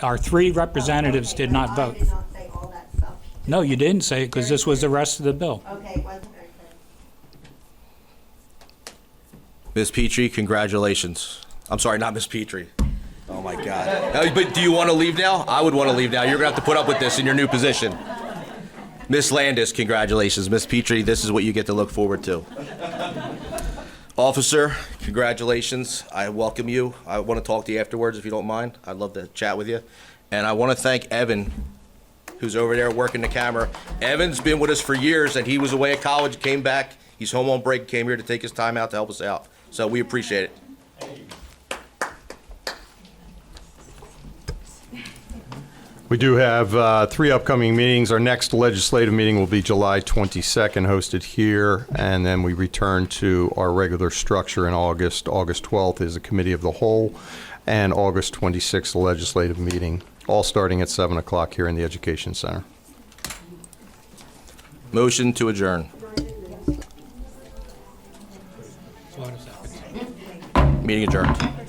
Our 3 representatives did not vote. I did not say all that stuff. No, you didn't say it because this was the rest of the bill. Okay, it wasn't very clear. Ms. Petrie, congratulations. I'm sorry, not Ms. Petrie. Oh, my God. But do you want to leave now? I would want to leave now. You're going to have to put up with this in your new position. Ms. Landis, congratulations. Ms. Petrie, this is what you get to look forward to. Officer, congratulations. I welcome you. I want to talk to you afterwards if you don't mind. I'd love to chat with you. And I want to thank Evan, who's over there working the camera. Evan's been with us for years, and he was away at college, came back. He's home on break, came here to take his time out to help us out. So we appreciate it. We do have 3 upcoming meetings. Our next legislative meeting will be July 22nd, hosted here, and then we return to our regular structure in August. August 12th is a committee of the whole, and August 26th, the legislative meeting, all starting at 7 o'clock here in the Education Center. Motion to adjourn. Meeting adjourned.